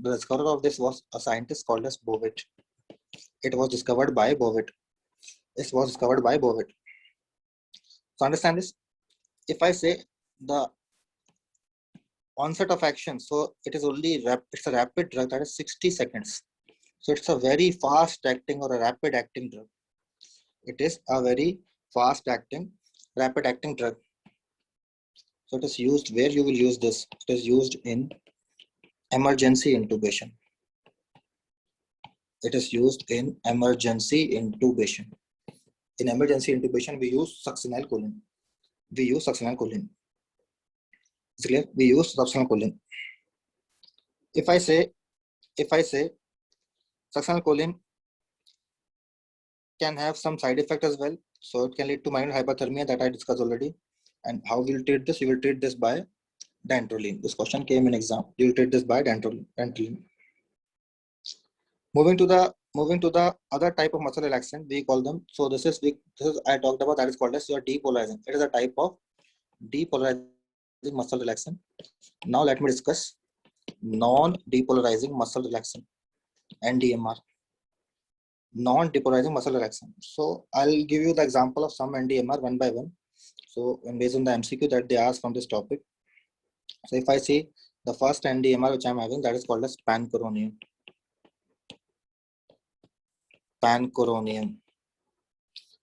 of this was a scientist called as Bovett. It was discovered by Bovett. It was discovered by Bovett. So understand this. If I say the onset of action, so it is only it's a rapid drug, that is 60 seconds. So it's a very fast acting or a rapid acting drug. It is a very fast acting, rapid acting drug. So it is used where you will use this. It is used in emergency intubation. It is used in emergency intubation. In emergency intubation, we use succinylcholine. We use succinylcholine. Is it clear? We use succinylcholine. If I say succinylcholine can have some side effect as well. So it can lead to minor hyperthermia that I discussed already. And how we will treat this? You will treat this by dantrolene. This question came in exam. You will treat this by dantrolene. Moving to the other type of muscle relaxant, we call them. So this is I talked about, that is called as your depolarizing. It is a type of depolarizing muscle relaxant. Now let me discuss non-depolarizing muscle relaxant, NDMR. Non-depolarizing muscle relaxant. So I'll give you the example of some NDMR one by one. So based on the MCQ that they ask from this topic. So if I see the first NDMR which I'm having, that is called as pancuronium. Pancuronium.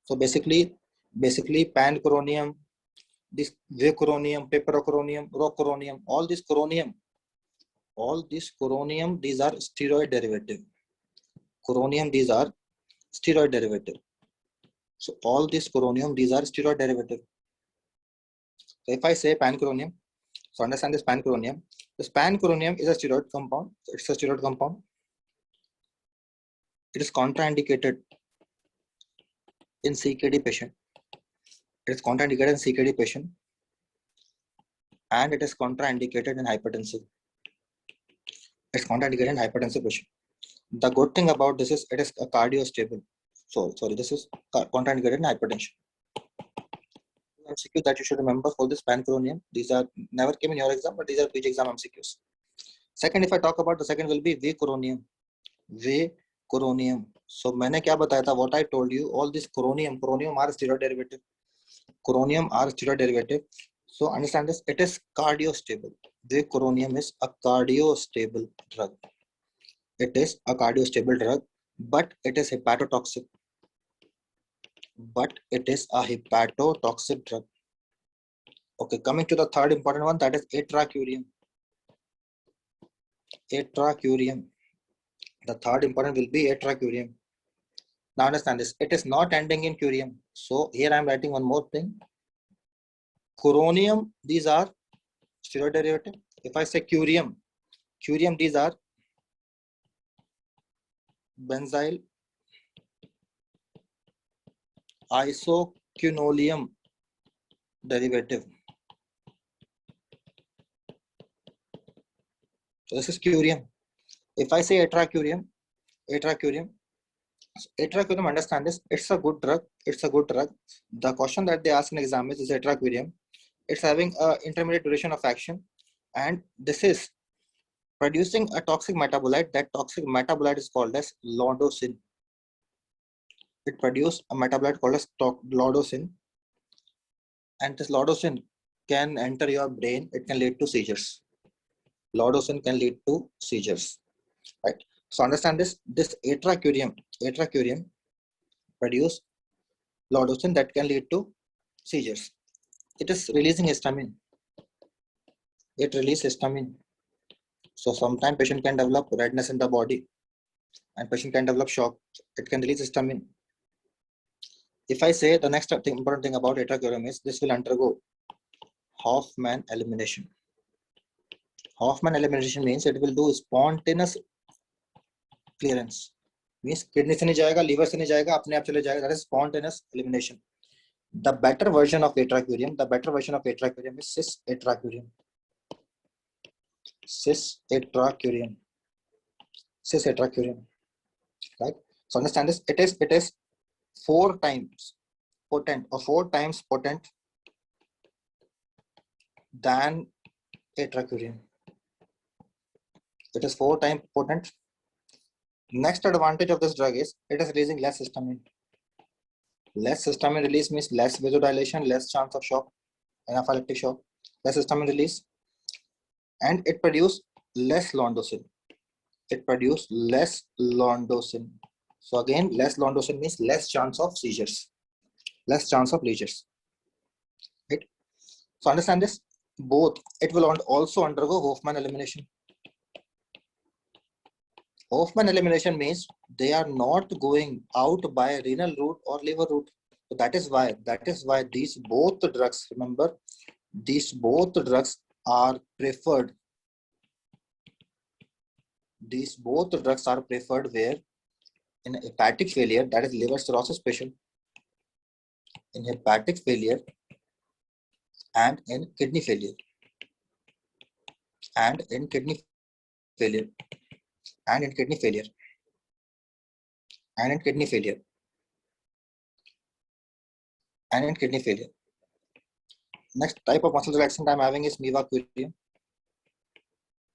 So basically pancuronium, this vicuronium, peperochronium, rocuronium, all this coronium, these are steroid derivative. Coronium, these are steroid derivative. So all this coronium, these are steroid derivative. So if I say pancuronium, so understand this pancuronium. This pancuronium is a steroid compound. It's a steroid compound. It is contraindicated in CKD patient. It is contraindicated in CKD patient, and it is contraindicated in hypertensive. It's contraindicated in hypertensive patient. The good thing about this is it is a cardio stable. So sorry, this is contraindicated in hypertension. MCQ that you should remember for this pancuronium. These are never came in your exam, but these are PG exam MCQs. Second, if I talk about the second, will be vicuronium. Vicuronium. So मैंने क्या बताया था? What I told you, all this coronium are steroid derivative. Coronium are steroid derivative. So understand this. It is cardio stable. Vicuronium is a cardio stable drug. It is a cardio stable drug, but it is hepatotoxic. But it is a hepatotoxic drug. Okay, coming to the third important one, that is atracurium. Atracurium. The third important will be atracurium. Now understand this. It is not ending in curium. So here I am writing one more thing. Coronium, these are steroid derivative. If I say curium, these are benzyl isoquinoleum derivative. So this is curium. If I say atracurium, understand this. It's a good drug. The question that they ask in exam is atracurium. It's having a intermediate duration of action, and this is producing a toxic metabolite. That toxic metabolite is called as lordosin. It produces a metabolite called as lordosin, and this lordosin can enter your brain. It can lead to seizures. Lordosin can lead to seizures, right? So understand this. This atracurium produce lordosin that can lead to seizures. It is releasing histamine. It releases histamine. So sometimes patient can develop redness in the body, and patient can develop shock. It can release histamine. If I say the next important thing about atracurium is this will undergo Hoffman elimination. Hoffman elimination means it will do spontaneous clearance. Means kidney से नहीं जाएगा, liver से नहीं जाएगा, अपने आप चले जाएगा. That is spontaneous elimination. The better version of atracurium is cis atracurium. Right? So understand this. It is 4 times potent than atracurium. It is 4 times potent. Next advantage of this drug is it is releasing less histamine. Less histamine release means less vasodilation, less chance of shock, anaphylactic shock, less histamine release, and it produces less lordosin. So again, less lordosin means less chance of seizures, less chance of leisures. Right? So understand this. Both it will also undergo Hoffman elimination. Hoffman elimination means they are not going out by renal route or liver route. So that is why these both drugs, remember, these both drugs are preferred. These both drugs are preferred where? In hepatic failure, that is liver cirrhosis patient, in hepatic failure, and in kidney failure, and in kidney failure, and in kidney failure, and in kidney failure, and in kidney failure. Next type of muscle relaxant I'm having is mivacurium.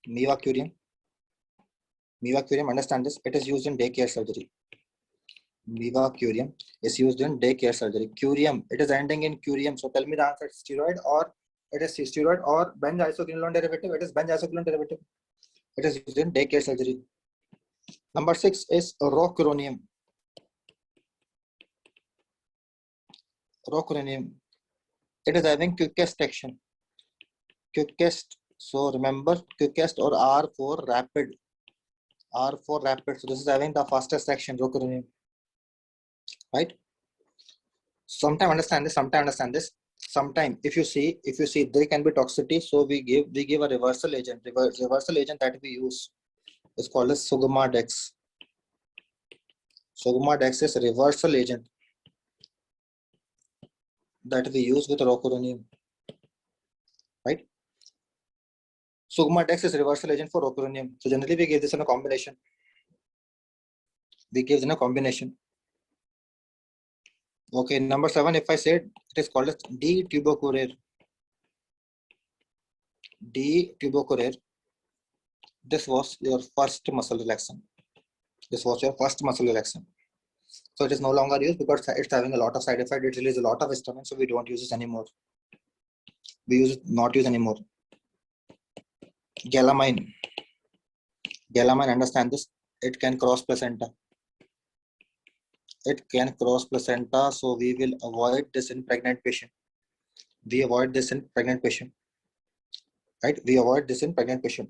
Mivacurium, understand this. It is used in daycare surgery. Mivacurium is used in daycare surgery. Curium, it is ending in curium. So tell me the answer: steroid or it is steroid or benzoyl derivative. It is benzoyl derivative. It is used in daycare surgery. Number 6 is rocuronium. It is having quickest action. So remember, quickest or R for rapid. So this is having the fastest action, rocuronium. Right? Sometimes understand this. Sometimes if you see there can be toxicity, so we give a reversal agent. Reversal agent that we use is called as Sugemadex. Sugemadex is a reversal agent that we use with rocuronium. Right? Sugemadex is a reversal agent for rocuronium. So generally we give this in a combination. Okay, number 7, if I said it is called as D-tubercular. This was your first muscle relaxant. So it is no longer used because it's having a lot of side effects. It releases a lot of histamine, so we don't use this anymore. Not use anymore. Galamine, understand this. It can cross placenta. So we will avoid this in pregnant patient. We avoid this in pregnant patient, right? We avoid this in pregnant patient.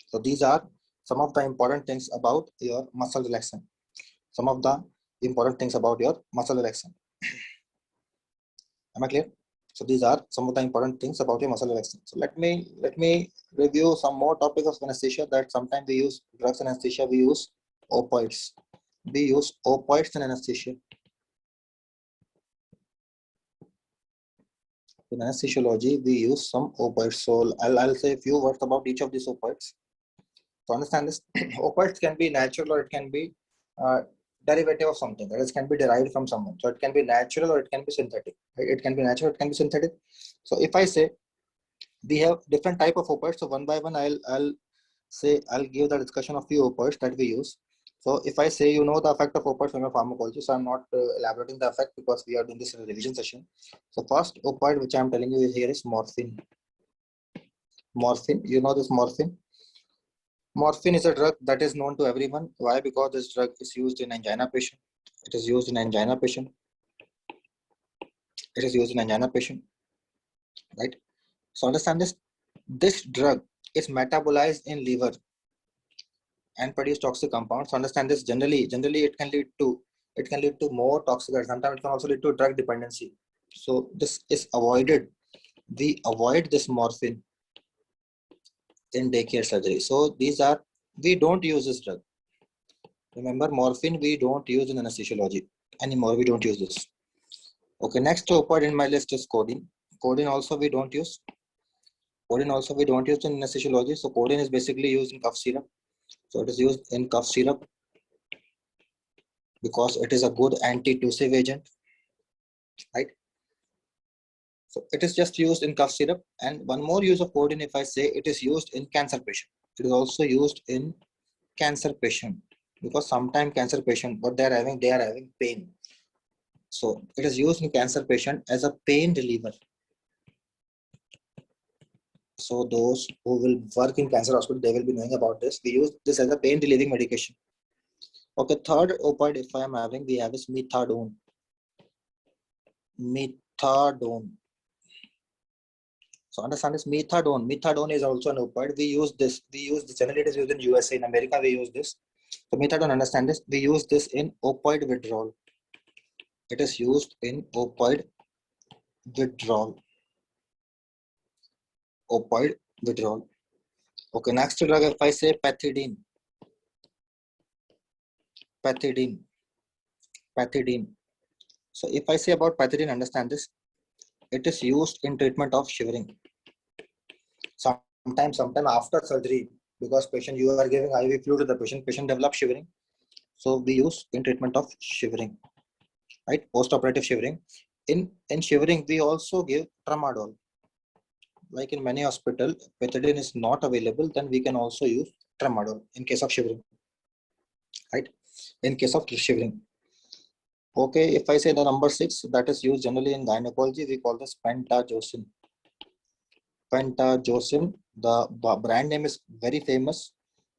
So these are some of the important things about your muscle relaxant. Some of the important things about your muscle relaxant. Am I clear? So these are some of the important things about your muscle relaxant. So let me review some more topics of anesthesia that sometimes we use drugs in anesthesia. We use opioids. We use opioids in anesthesia. In anesthesiology, we use some opioids. So I'll say a few words about each of these opioids. To understand this, opioids can be natural or it can be uh, derivative of something. That is, can be derived from someone. So it can be natural or it can be synthetic. Right? It can be natural, it can be synthetic. So if I say we have different type of opioids, so one by one I'll give the discussion of few opioids that we use. So if I say you know the effect of opioids from your pharmacology, so I'm not elaborating the effect because we are doing this in a revision session. So first opioid which I'm telling you here is morphine. Morphine, you know this morphine. Morphine is a drug that is known to everyone. Why? Because this drug is used in angina patient. It is used in angina patient. It is used in angina patient, right? So understand this. This drug is metabolized in liver and produce toxic compounds. So understand this. Generally, it can lead to more toxic. Sometimes it can also lead to drug dependency. So this is avoided. We avoid this morphine in daycare surgery. So we don't use this drug. Remember, morphine we don't use in anesthesiology anymore. We don't use this. Okay, next opioid in my list is codeine. Codeine also we don't use. Codeine also we don't use in anesthesiology. So codeine is basically used in cough syrup. So it is used in cough syrup because it is a good anti-tussive agent, right? So it is just used in cough syrup. And one more use of codeine, if I say it is used in cancer patient. It is also used in cancer patient because sometimes cancer patient, what they are having pain. So it is used in cancer patient as a pain reliever. So those who will work in cancer hospital, they will be knowing about this. We use this as a pain relieving medication. Okay, third opioid if I am having, we have is methadone. Methadone. So understand this methadone. Methadone is also an opioid. We use this generally it is used in USA. In America, we use this. So methadone, understand this. We use this in opioid withdrawal. It is used in opioid withdrawal. Opioid withdrawal. Okay, next drug if I say pethidine. Pethidine. Pethidine. So if I say about pethidine, understand this. It is used in treatment of shivering. Sometimes after surgery, because patient you are giving IV fluid to the patient develops shivering. So we use in treatment of shivering, right? Post-operative shivering. In shivering, we also give tramadol. Like in many hospital, pethidine is not available, then we can also use tramadol in case of shivering, right? In case of shivering. Okay, if I say the number 6, that is used generally in gynecology, we call this pentajocin. Pentajocin, the brand name is very famous.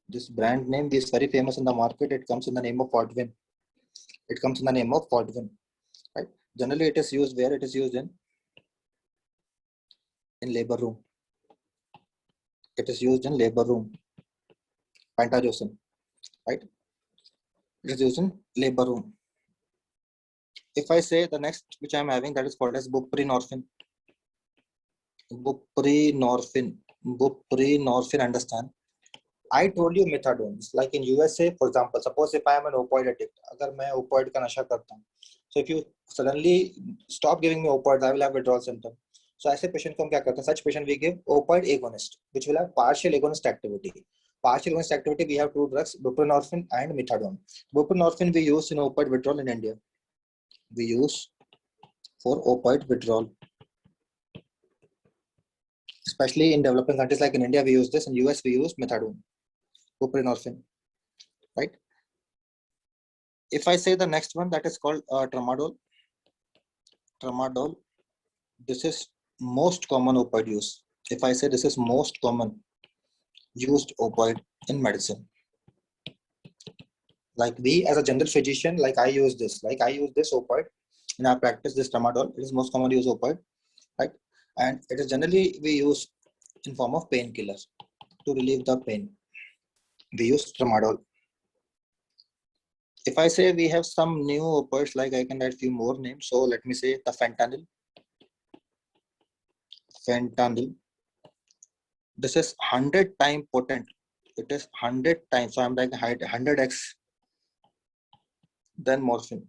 This brand name is very famous in the market. It comes in the name of Fodvin. It comes in the name of Fodvin, right? Generally, it is used where it is used in labor room. It is used in labor room. Pentajocin, right? It is used in labor room. If I say the next which I am having, that is called as buprenorphine. Buprenorphine. Buprenorphine, understand? I told you methadone. It's like in USA, for example, suppose if I am an opioid addict, अगर मैं opioid का नशा करता हूँ, so if you suddenly stop giving me opioids, I will have withdrawal symptom. So ऐसे patient को हम क्या करते हैं? Such patient we give opioid agonist, which will have partial agonist activity. Partial agonist activity, we have two drugs, buprenorphine and methadone. Buprenorphine we use in opioid withdrawal in India. We use for opioid withdrawal. Especially in developing countries like in India, we use this. In US, we use methadone, buprenorphine, right? If I say the next one, that is called tramadol. Tramadol, this is most common opioid use. If I say this is most common used opioid in medicine. Like we as a general physician, like I use this opioid in our practice, this tramadol. It is most commonly used opioid. right? And it is generally we use in form of painkillers to relieve the pain. We use tramadol. If I say we have some new opioids, like I can add few more names. So let me say the fentanyl. Fentanyl. This is 100 times potent. It is 100 times. So I'm like 100x than morphine.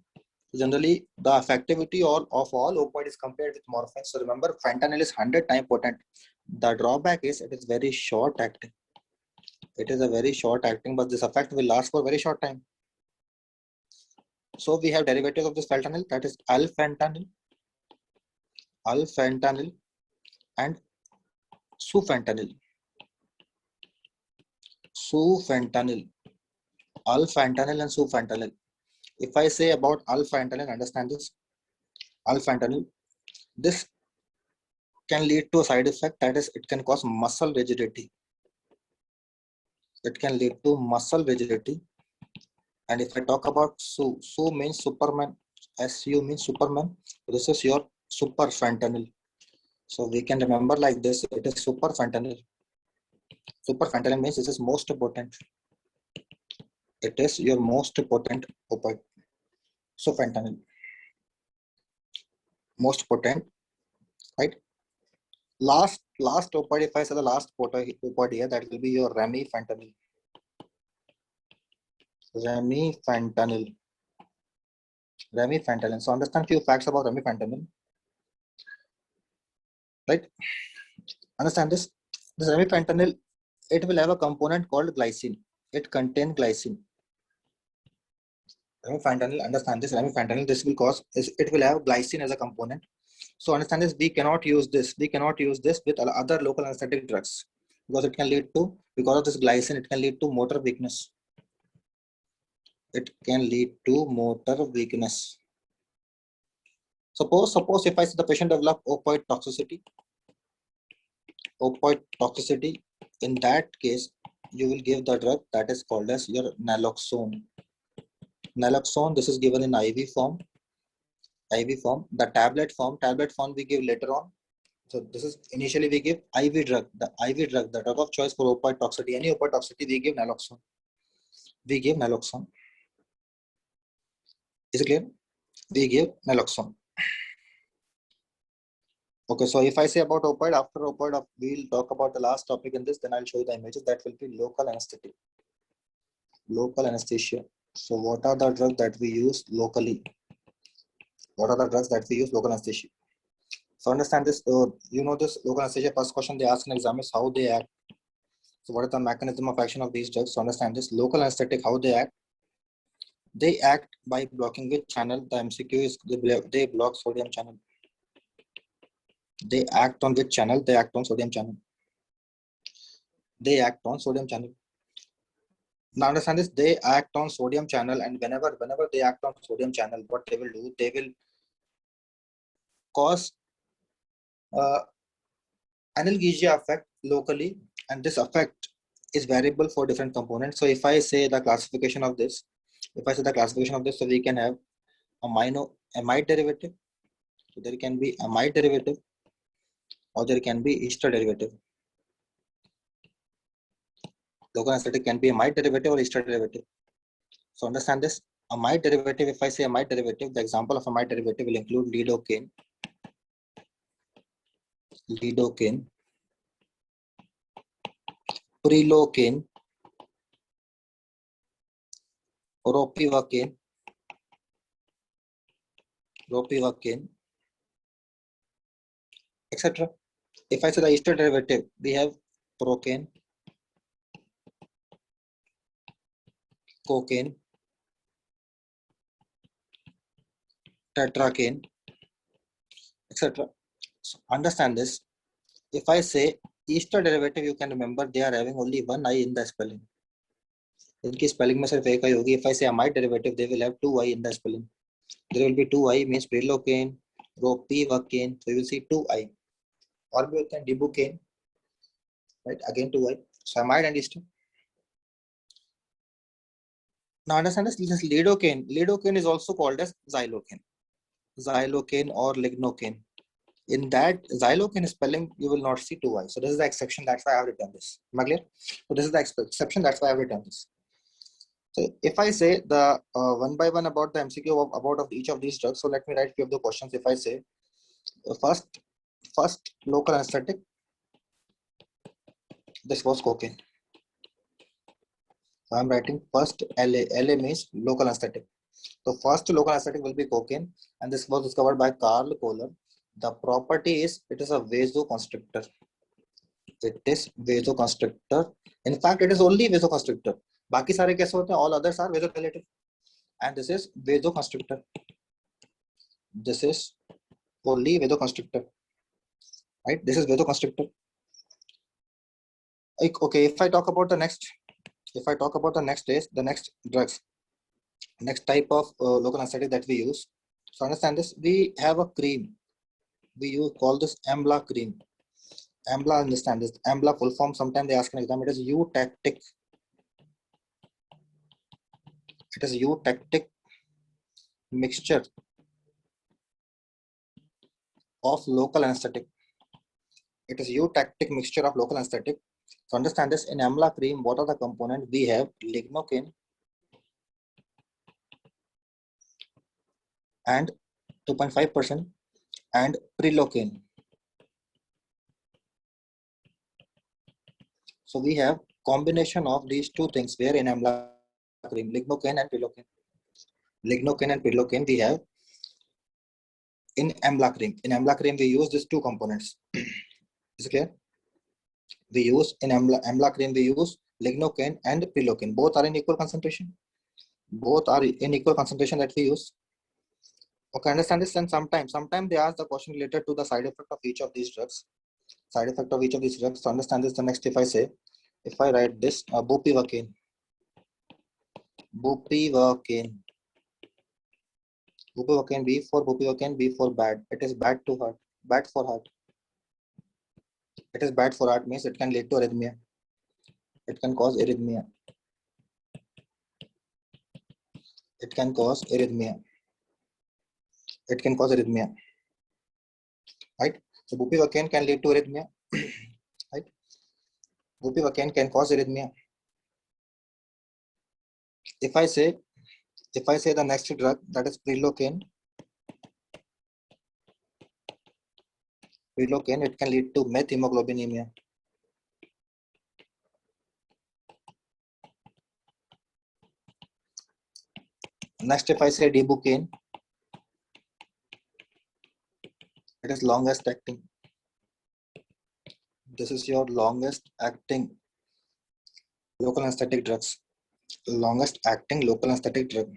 Generally, the effectivity of all opioid is compared with morphine. So remember, fentanyl is 100 times potent. The drawback is it is very short acting. It is a very short acting, but this effect will last for a very short time. So we have derivatives of this fentanyl, that is alfentanil, and sufentanil. Alfentanil and sufentanil. If I say about alfentanil, understand this. Alfentanil, this can lead to a side effect, that is, it can cause muscle rigidity. It can lead to muscle rigidity. And if I talk about Su means Superman, SU means Superman. This is your super fentanyl. So we can remember like this, it is super fentanyl. Super fentanyl means this is most potent. It is your most potent opioid. So fentanyl, most potent, right? Last opioid, if I say the last opioid here, that will be your remifentanil. Remifentanil. So understand few facts about remifentanil, right? Understand this. This remifentanil, it will have a component called glycine. It contains glycine. Remifentanil, understand this. Remifentanil, this will cause, it will have glycine as a component. So understand this. We cannot use this. We cannot use this with other local anesthetic drugs because it can lead to, because of this glycine, it can lead to motor weakness. It can lead to motor weakness. Suppose if I see the patient develop opioid toxicity, in that case, you will give the drug that is called as your naloxone. Naloxone, this is given in IV form. The tablet form we give later on. So this is initially we give IV drug, the drug of choice for opioid toxicity. Any opioid toxicity, we give naloxone. Is it clear? We give naloxone. Okay, so if I say about opioid, after opioid, we'll talk about the last topic in this, then I'll show you the images. That will be local anesthetic. Local anesthesia. So what are the drugs that we use locally? What are the drugs that we use local anesthesia? So understand this, you know this local anesthesia, first question they ask in exam is how they act. So what is the mechanism of action of these drugs? So understand this, local anesthetic, how they act. They act by blocking which channel? The MCQ is they block sodium channel. They act on which channel? They act on sodium channel. Now understand this, they act on sodium channel, and whenever they act on sodium channel, what they will do, they will cause analgesia effect locally, and this effect is variable for different components. So if I say the classification of this, so we can have amide derivative. So there can be amide derivative or there can be ester derivative. Local anesthetic can be amide derivative or ester derivative. So understand this, amide derivative, if I say amide derivative, the example of amide derivative will include lidocaine, prilocaine, ropivacaine, etc. If I say the ester derivative, we have procaine, cocaine, tetracaine, etc. So understand this. If I say ester derivative, you can remember they are having only one I in the spelling. इनकी spelling में सिर्फ एक I होगी. If I say amide derivative, they will have two I in the spelling. There will be two I, means prilocaine, ropivacaine. So you will see two I. और भी होते हैं dibucaine, right? Again two I. So amide and ester. Now understand this lidocaine. Lidocaine is also called as xylocaine or lignocaine. In that xylocaine spelling, you will not see 2 y. So this is the exception. That's why I have written this. Am I clear? So this is the exception. That's why I have written this. So if I say the one by one about the MCQ about each of these drugs, so let me write few of the questions. If I say first local anesthetic, this was cocaine. So I'm writing first LA. LA means local anesthetic. So first local anesthetic will be cocaine, and this was discovered by Carl Kohler. The property is it is a vasoconstrictor. It is vasoconstrictor. In fact, it is only vasoconstrictor. बाकी सारे कैसे होते हैं? All others are vasodilator. And this is vasoconstrictor. This is only vasoconstrictor. Right? This is vasoconstrictor. Okay, if I talk about the next is the next drugs, next type of local anesthetic that we use. So understand this. We have a cream. We call this Ambla cream. Ambla, understand this. Ambla full form. Sometimes they ask an exam. It is eutactic. It is eutactic mixture of local anesthetic. It is eutactic mixture of local anesthetic. So understand this. In Ambla cream, what are the components? We have lignocaine and 2.5% and prilocaine. So we have combination of these two things where in Ambla cream, lignocaine and prilocaine. Lignocaine and prilocaine we have in Ambla cream. In Ambla cream we use these two components. Is it clear? We use in Ambla cream we use lignocaine and prilocaine. Both are in equal concentration. Both are in equal concentration that we use. Okay, understand this. And sometimes they ask the question related to the side effect of each of these drugs. Side effect of each of these drugs. So understand this. The next, if I write this, bupivacaine. Bupivacaine. Bupivacaine, B for bupivacaine, B for bad. It is bad to heart. Bad for heart. It is bad for heart means it can lead to arrhythmia. It can cause arrhythmia. It can cause arrhythmia. It can cause arrhythmia. Right? So bupivacaine can lead to arrhythmia. Right? Bupivacaine can cause arrhythmia. If I say the next drug, that is prilocaine. Prilocaine, it can lead to methemoglobinemia. Next, if I say debucaine, it is longest acting. This is your longest acting local anesthetic drugs. Longest acting local anesthetic drug.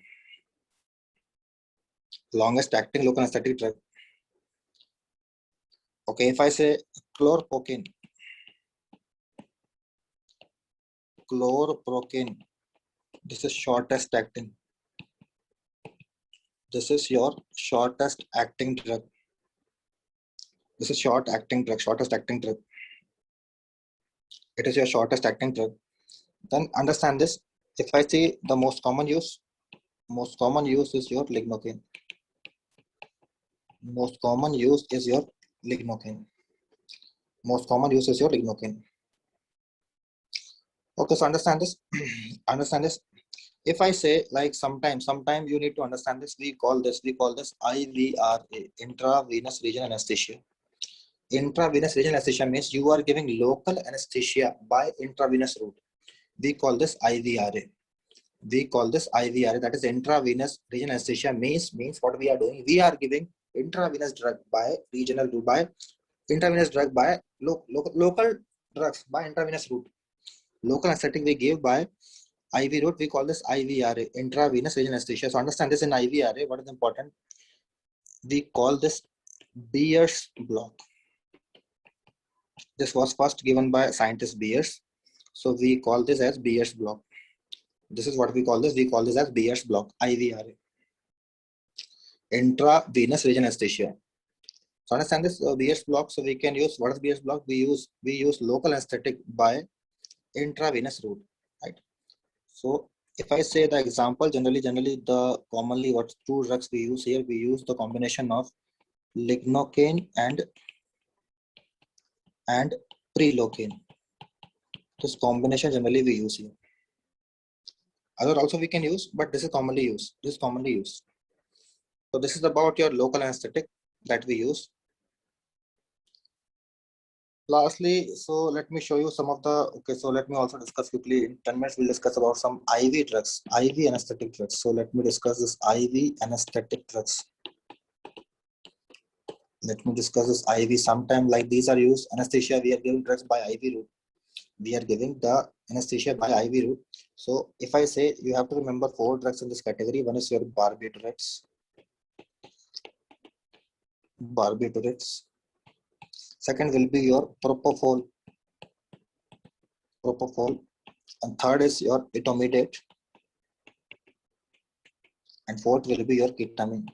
Longest acting local anesthetic drug. Okay, if I say chlorprocaine. Chlorprocaine. This is shortest acting. This is your shortest acting drug. This is short acting drug, shortest acting drug. It is your shortest acting drug. Then understand this. If I say the most common use is your lignocaine. Most common use is your lignocaine. Most common use is your lignocaine. Okay, so understand this. Understand this. If I say like sometime you need to understand this. We call this IVRA, intravenous regional anesthesia. Intravenous regional anesthesia means you are giving local anesthesia by intravenous route. We call this IVRA. We call this IVRA, that is intravenous regional anesthesia. Means what we are doing, we are giving intravenous drug by regional route, by intravenous drug by local drugs by intravenous route. Local anesthetic we give by IV route. We call this IVRA, intravenous regional anesthesia. So understand this. In IVRA, what is important? We call this Beer's block. This was first given by scientist Beers. So we call this as Beer's block. This is what we call this. We call this as Beer's block, IVRA. Intravenous regional anesthesia. So understand this Beer's block. So we can use, what is Beer's block? We use local anesthetic by intravenous route, right? So if I say the example, generally the commonly what two drugs we use here, we use the combination of lignocaine and prelocaine. This combination generally we use here. Other also we can use, but this is commonly used. This is commonly used. So this is about your local anesthetic that we use. Lastly, so let me show you some of the, okay, so let me also discuss quickly. In 10 minutes, we'll discuss about some IV drugs, IV anesthetic drugs. So let me discuss this IV anesthetic drugs. Let me discuss this IV. Sometime like these are used, anesthesia, we are giving drugs by IV route. We are giving the anesthesia by IV route. So if I say you have to remember 4 drugs in this category, one is your barbiturates. Second will be your propofol, and third is your etomidate, and fourth will be your ketamine.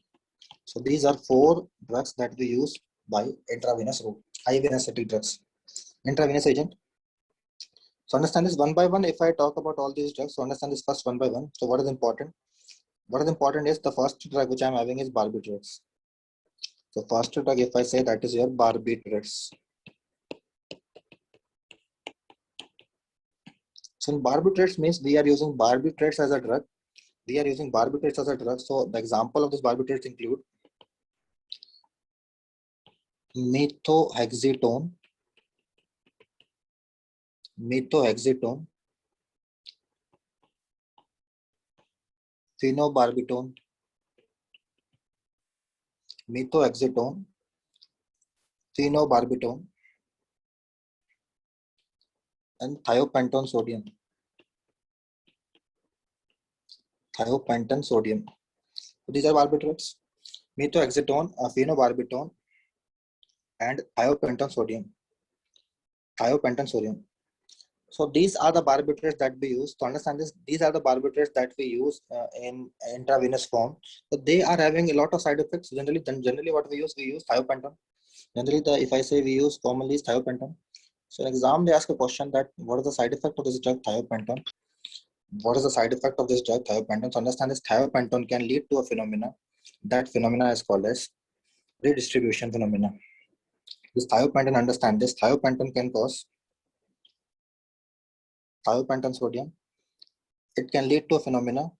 So these are 4 drugs that we use by intravenous route, IV anesthetic drugs, intravenous agent. So understand this one by one. If I talk about all these drugs, so understand this first one by one. So what is important? What is important is the first drug which I am having is barbiturates. So first drug, if I say that is your barbiturates. So in barbiturates means we are using barbiturates as a drug. So the example of this barbiturates include methoxytone, phenobarbital, and thiopentone sodium. These are barbiturates: methoxytone, phenobarbital, and thiopentone sodium. So these are the barbiturates that we use. To understand this, these are the barbiturates that we use in intravenous form. So they are having a lot of side effects. Generally what we use thiopentone. If I say we use commonly is thiopentone. So in exam they ask a question that what is the side effect of this drug thiopentone? So understand this, thiopentone can lead to a phenomena. That phenomena is called as redistribution phenomena. This thiopentone, understand this, thiopentone can cause thiopentone sodium. It can lead to a phenomena.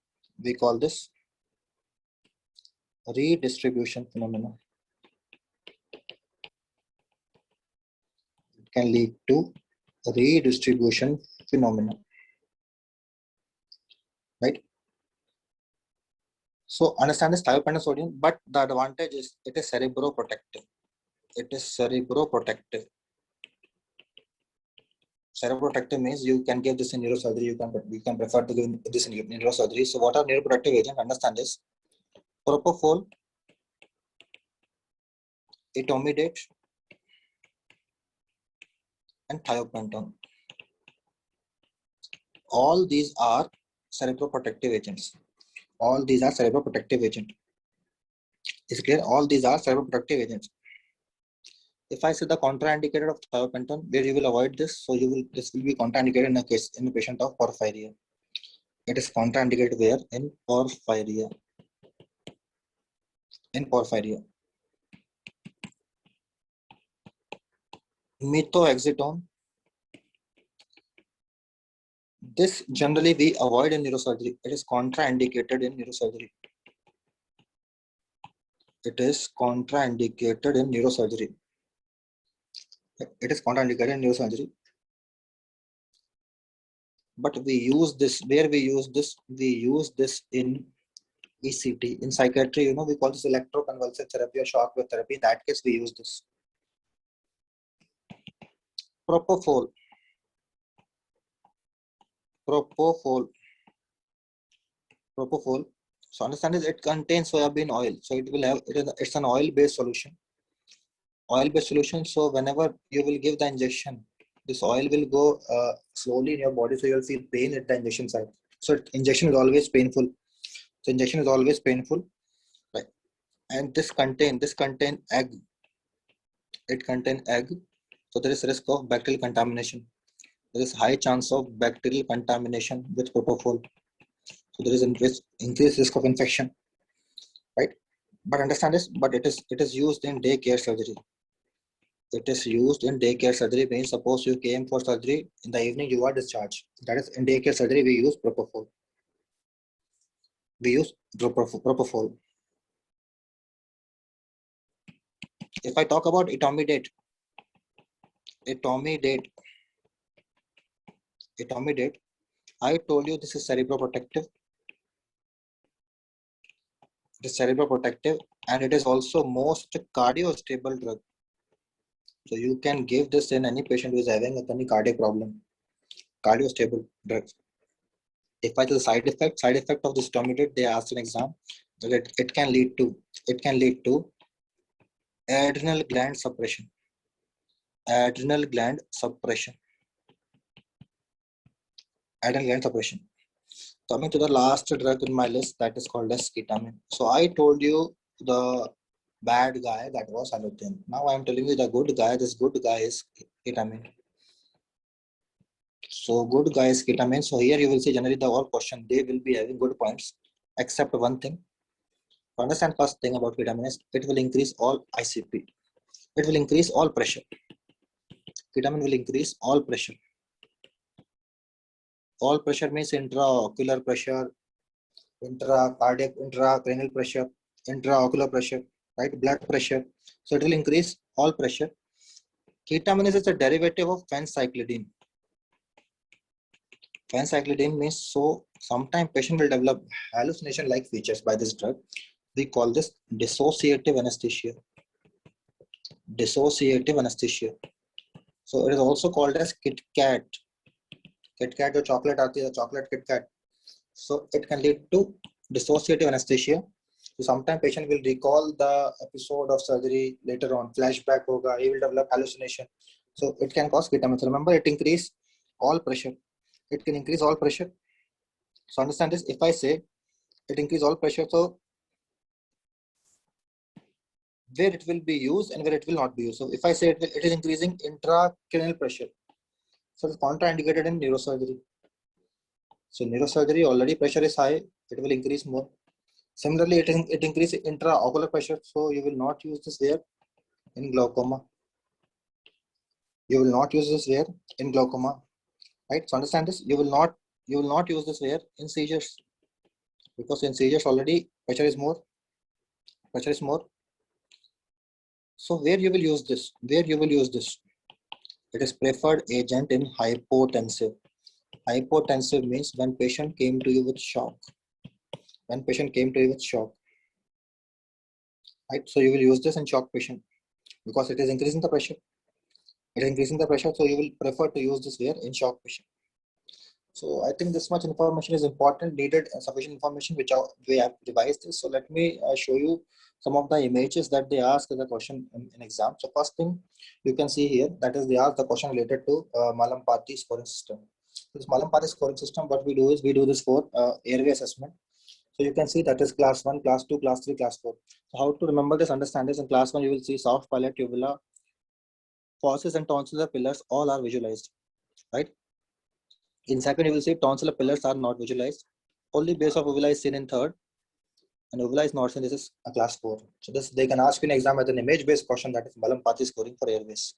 We call this redistribution phenomena. It can lead to redistribution phenomena. Right? So understand this thiopentone sodium, but the advantage is it is cerebroprotective. Cerebroprotective means you can give this in neurosurgery. You can prefer to give this in neurosurgery. So what are neuroprotective agents? Understand this: propofol, etomidate, and thiopentone. All these are cerebroprotective agents. Is clear? All these are cerebroprotective agents. If I say the contraindicated of thiopentone, where you will avoid this, so this will be contraindicated in a patient of porphyria. It is contraindicated where? In porphyria. Methoxytone. This generally we avoid in neurosurgery. It is contraindicated in neurosurgery. But we use this, where we use this in ECT. In psychiatry, we call this electroconvulsive therapy or shockwave therapy. In that case, we use this. Propofol. So understand this, it contains soybean oil. So it's an oil-based solution. So whenever you will give the injection, this oil will go slowly in your body, so you'll feel pain at the injection site. So injection is always painful. Right? And this contain egg. It contain egg. So there is risk of bacterial contamination. There is high chance of bacterial contamination with propofol. So there is increased risk of infection. Right? But understand this, but it is used in daycare surgery. It is used in daycare surgery means suppose you came for surgery in the evening, you are discharged. That is in daycare surgery we use propofol. We use propofol. If I talk about etomidate, I told you this is cerebroprotective. It is cerebroprotective and it is also most cardiostable drug. So you can give this in any patient who is having any cardiac problem. Cardiostable drugs. If I tell the side effect of this etomidate, they asked an exam that it can lead to adrenal gland suppression. Adrenal gland suppression. Coming to the last drug in my list, that is called as ketamine. So I told you the bad guy, that was halothane. Now I am telling you the good guy. This good guy is ketamine. So good guy is ketamine. So here you will see generally the all question, they will be having good points, except one thing. To understand first thing about ketamine is it will increase all ICP. It will increase all pressure. Ketamine will increase all pressure. All pressure means intraocular pressure, intracardiac, intracranial pressure, intraocular pressure, right? Blood pressure. So it will increase all pressure. Ketamine is a derivative of phencyclidine. Phencyclidine means so sometimes patient will develop hallucination-like features by this drug. We call this dissociative anesthesia. Dissociative anesthesia. So it is also called as Kit Kat. Kit Kat, जो chocolate आती है, chocolate Kit Kat. So it can lead to dissociative anesthesia. So sometimes patient will recall the episode of surgery later on. Flashback hoga, he will develop hallucination. So it can cause ketamine. So remember, it increase all pressure. It can increase all pressure. So understand this. If I say it increase all pressure, so where it will be used and where it will not be used. So if I say it is increasing intracranial pressure, so it's contraindicated in neurosurgery. So neurosurgery already pressure is high, it will increase more. Similarly, it increases intraocular pressure, so you will not use this there in glaucoma. You will not use this there in glaucoma, right? So understand this. You will not use this there in seizures, because in seizures already pressure is more. So where you will use this? It is preferred agent in hypotensive. Hypotensive means when patient came to you with shock. Right? So you will use this in shock patient because it is increasing the pressure. So you will prefer to use this here in shock patient. So I think this much information is important, needed, and sufficient information which we have devised this. So let me show you some of the images that they ask as a question in exam. So first thing you can see here, that is they ask the question related to Mallampati scoring system. This Mallampati scoring system, what we do is we do this for airway assessment. So you can see that is class 1, class 2, class 3, class 4. So how to remember this, understand this. In class 1, you will see soft palate, uvula, fauces and tonsillar pillars all are visualized, right? In second, you will see tonsillar pillars are not visualized. Only base of uvula is seen in third, and uvula is not seen. This is a class 4. So this they can ask you in exam with an image-based question, that is Mallampati scoring for airways.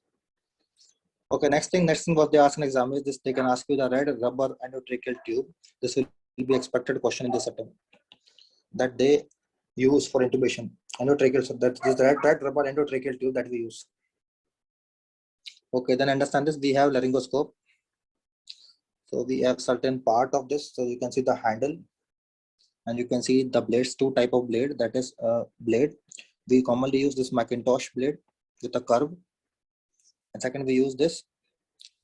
Okay, next thing what they ask in exam is this. They can ask you the red rubber endotracheal tube. This will be expected question in this attempt that they use for intubation. Endotracheal, so that is the red rubber endotracheal tube that we use. Okay, then understand this. We have laryngoscope. So we have certain part of this. So you can see the handle, and you can see the blades. Two type of blade. That is blade. We commonly use this Macintosh blade with a curve, and second we use this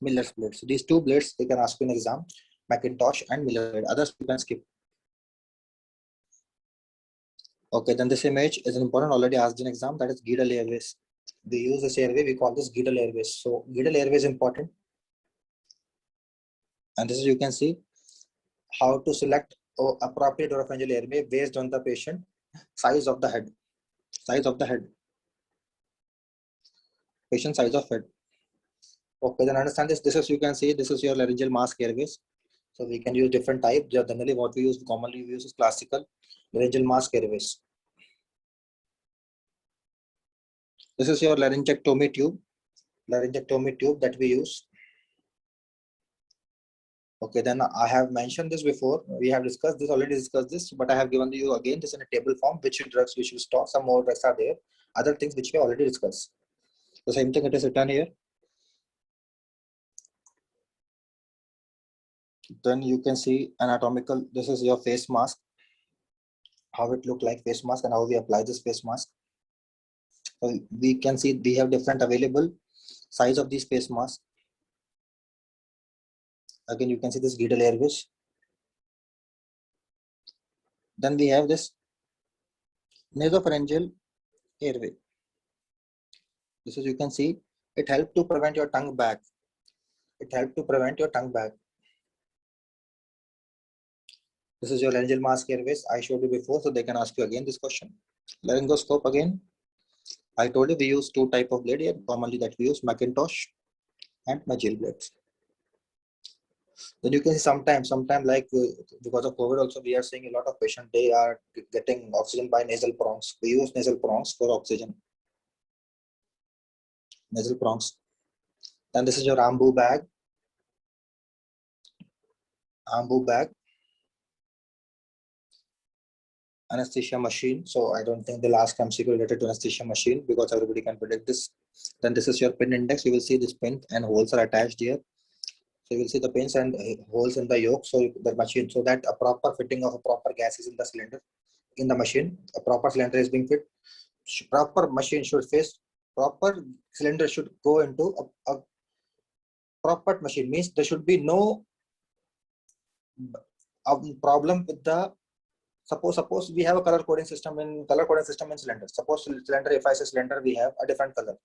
Miller's blade. So these two blades they can ask you in exam, Macintosh and Miller blade. Others you can skip. Okay, then this image is important, already asked in exam, that is Guidal airways. We use this airway, we call this Guidal airways. So Guidal airway is important. And this is, you can see how to select appropriate oropharyngeal airway based on the patient size of the head. Patient size of head. Okay, then understand this. This is, you can see, this is your laryngeal mask airways. So we can use different types. Generally, what we use commonly we use is classical laryngeal mask airways. This is your laryngectomy tube that we use. Okay, then I have mentioned this before. We have already discussed this, but I have given you again this in a table form, which drugs we should stop. Some more drugs are there. Other things which we already discussed. The same thing it is written here. Then you can see anatomical. This is your face mask. How it look like face mask and how we apply this face mask. So we can see we have different available size of these face masks. Again, you can see this girdle airways. Then we have this nasopharyngeal airway. This is, you can see, it helps to prevent your tongue bag. This is your laryngeal mask airways. I showed you before, so they can ask you again this question. Laryngoscope again. I told you we use two type of blade here. Normally that we use Macintosh and Magil blades. Then you can see sometimes like because of COVID also we are seeing a lot of patients, they are getting oxygen by nasal prongs. We use nasal prongs for oxygen. Nasal prongs. Then this is your Ambu bag. Anesthesia machine. So I don't think the last MCQ related to anesthesia machine because everybody can predict this. Then this is your pin index. You will see this pin and holes are attached here. So you will see the pins and holes in the yoke. So the machine, so that a proper fitting of a proper gas is in the cylinder, in the machine. A proper cylinder is being fit. Proper machine should face. Proper cylinder should go into a proper machine. Means there should be no problem with the. Suppose we have a color coding system in cylinder. Suppose cylinder, if I say cylinder, we have a different color.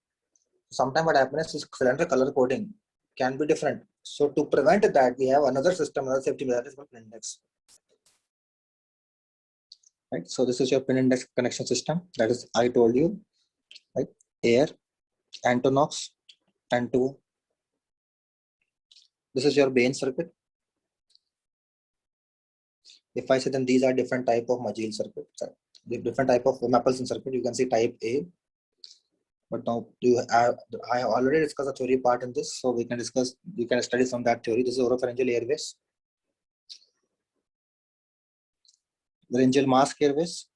Sometimes what happens is cylinder color coding can be different. So to prevent that, we have another system, another safety measure is called pin index. Right. So this is your pin index connection system. That is, I told you, right? Air, Antonox, N2. This is your Bain circuit. If I say then these are different type of Magil circuit, different type of Mapleson circuit. You can see type A. But now I already discussed the theory part in this, so we can study from that theory. This is oropharyngeal airways, laryngeal mask airways,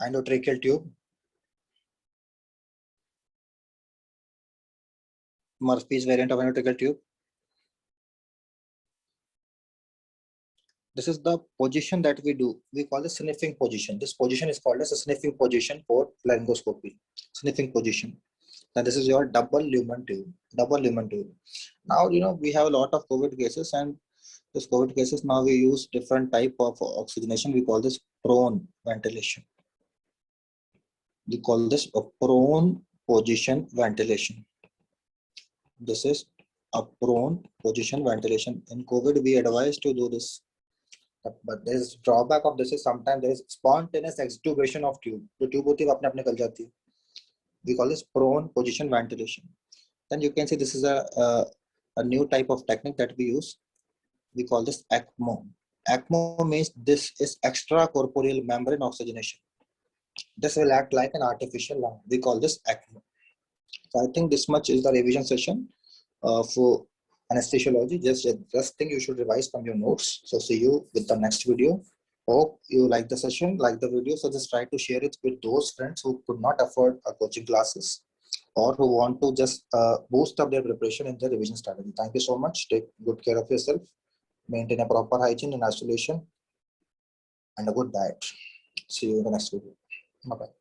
endotracheal tube, Murphy's variant of endotracheal tube. This is the position that we do. We call the sniffing position. This position is called as a sniffing position for laryngoscopy. Sniffing position. Now this is your double lumen tube. Now we have a lot of COVID cases, and this COVID cases now we use different type of oxygenation. We call this prone ventilation. We call this a prone position ventilation. This is a prone position ventilation. In COVID, we advise to do this. But there is drawback of this is sometimes there is spontaneous extubation of tube. The tube होती है अपने आप निकल जाती है. We call this prone position ventilation. Then you can see this is a new type of technique that we use. We call this ECMO. ECMO means this is extracorporeal membrane oxygenation. This will act like an artificial lung. We call this ECMO. So I think this much is the revision session for anesthesiology. Just think you should revise from your notes. So see you with the next video. Hope you like the session, like the video. So just try to share it with those friends who could not afford coaching classes or who want to just boost up their preparation in their revision strategy. Thank you so much. Take good care of yourself. Maintain a proper hygiene and isolation and a good diet. See you in the next video. Bye-bye.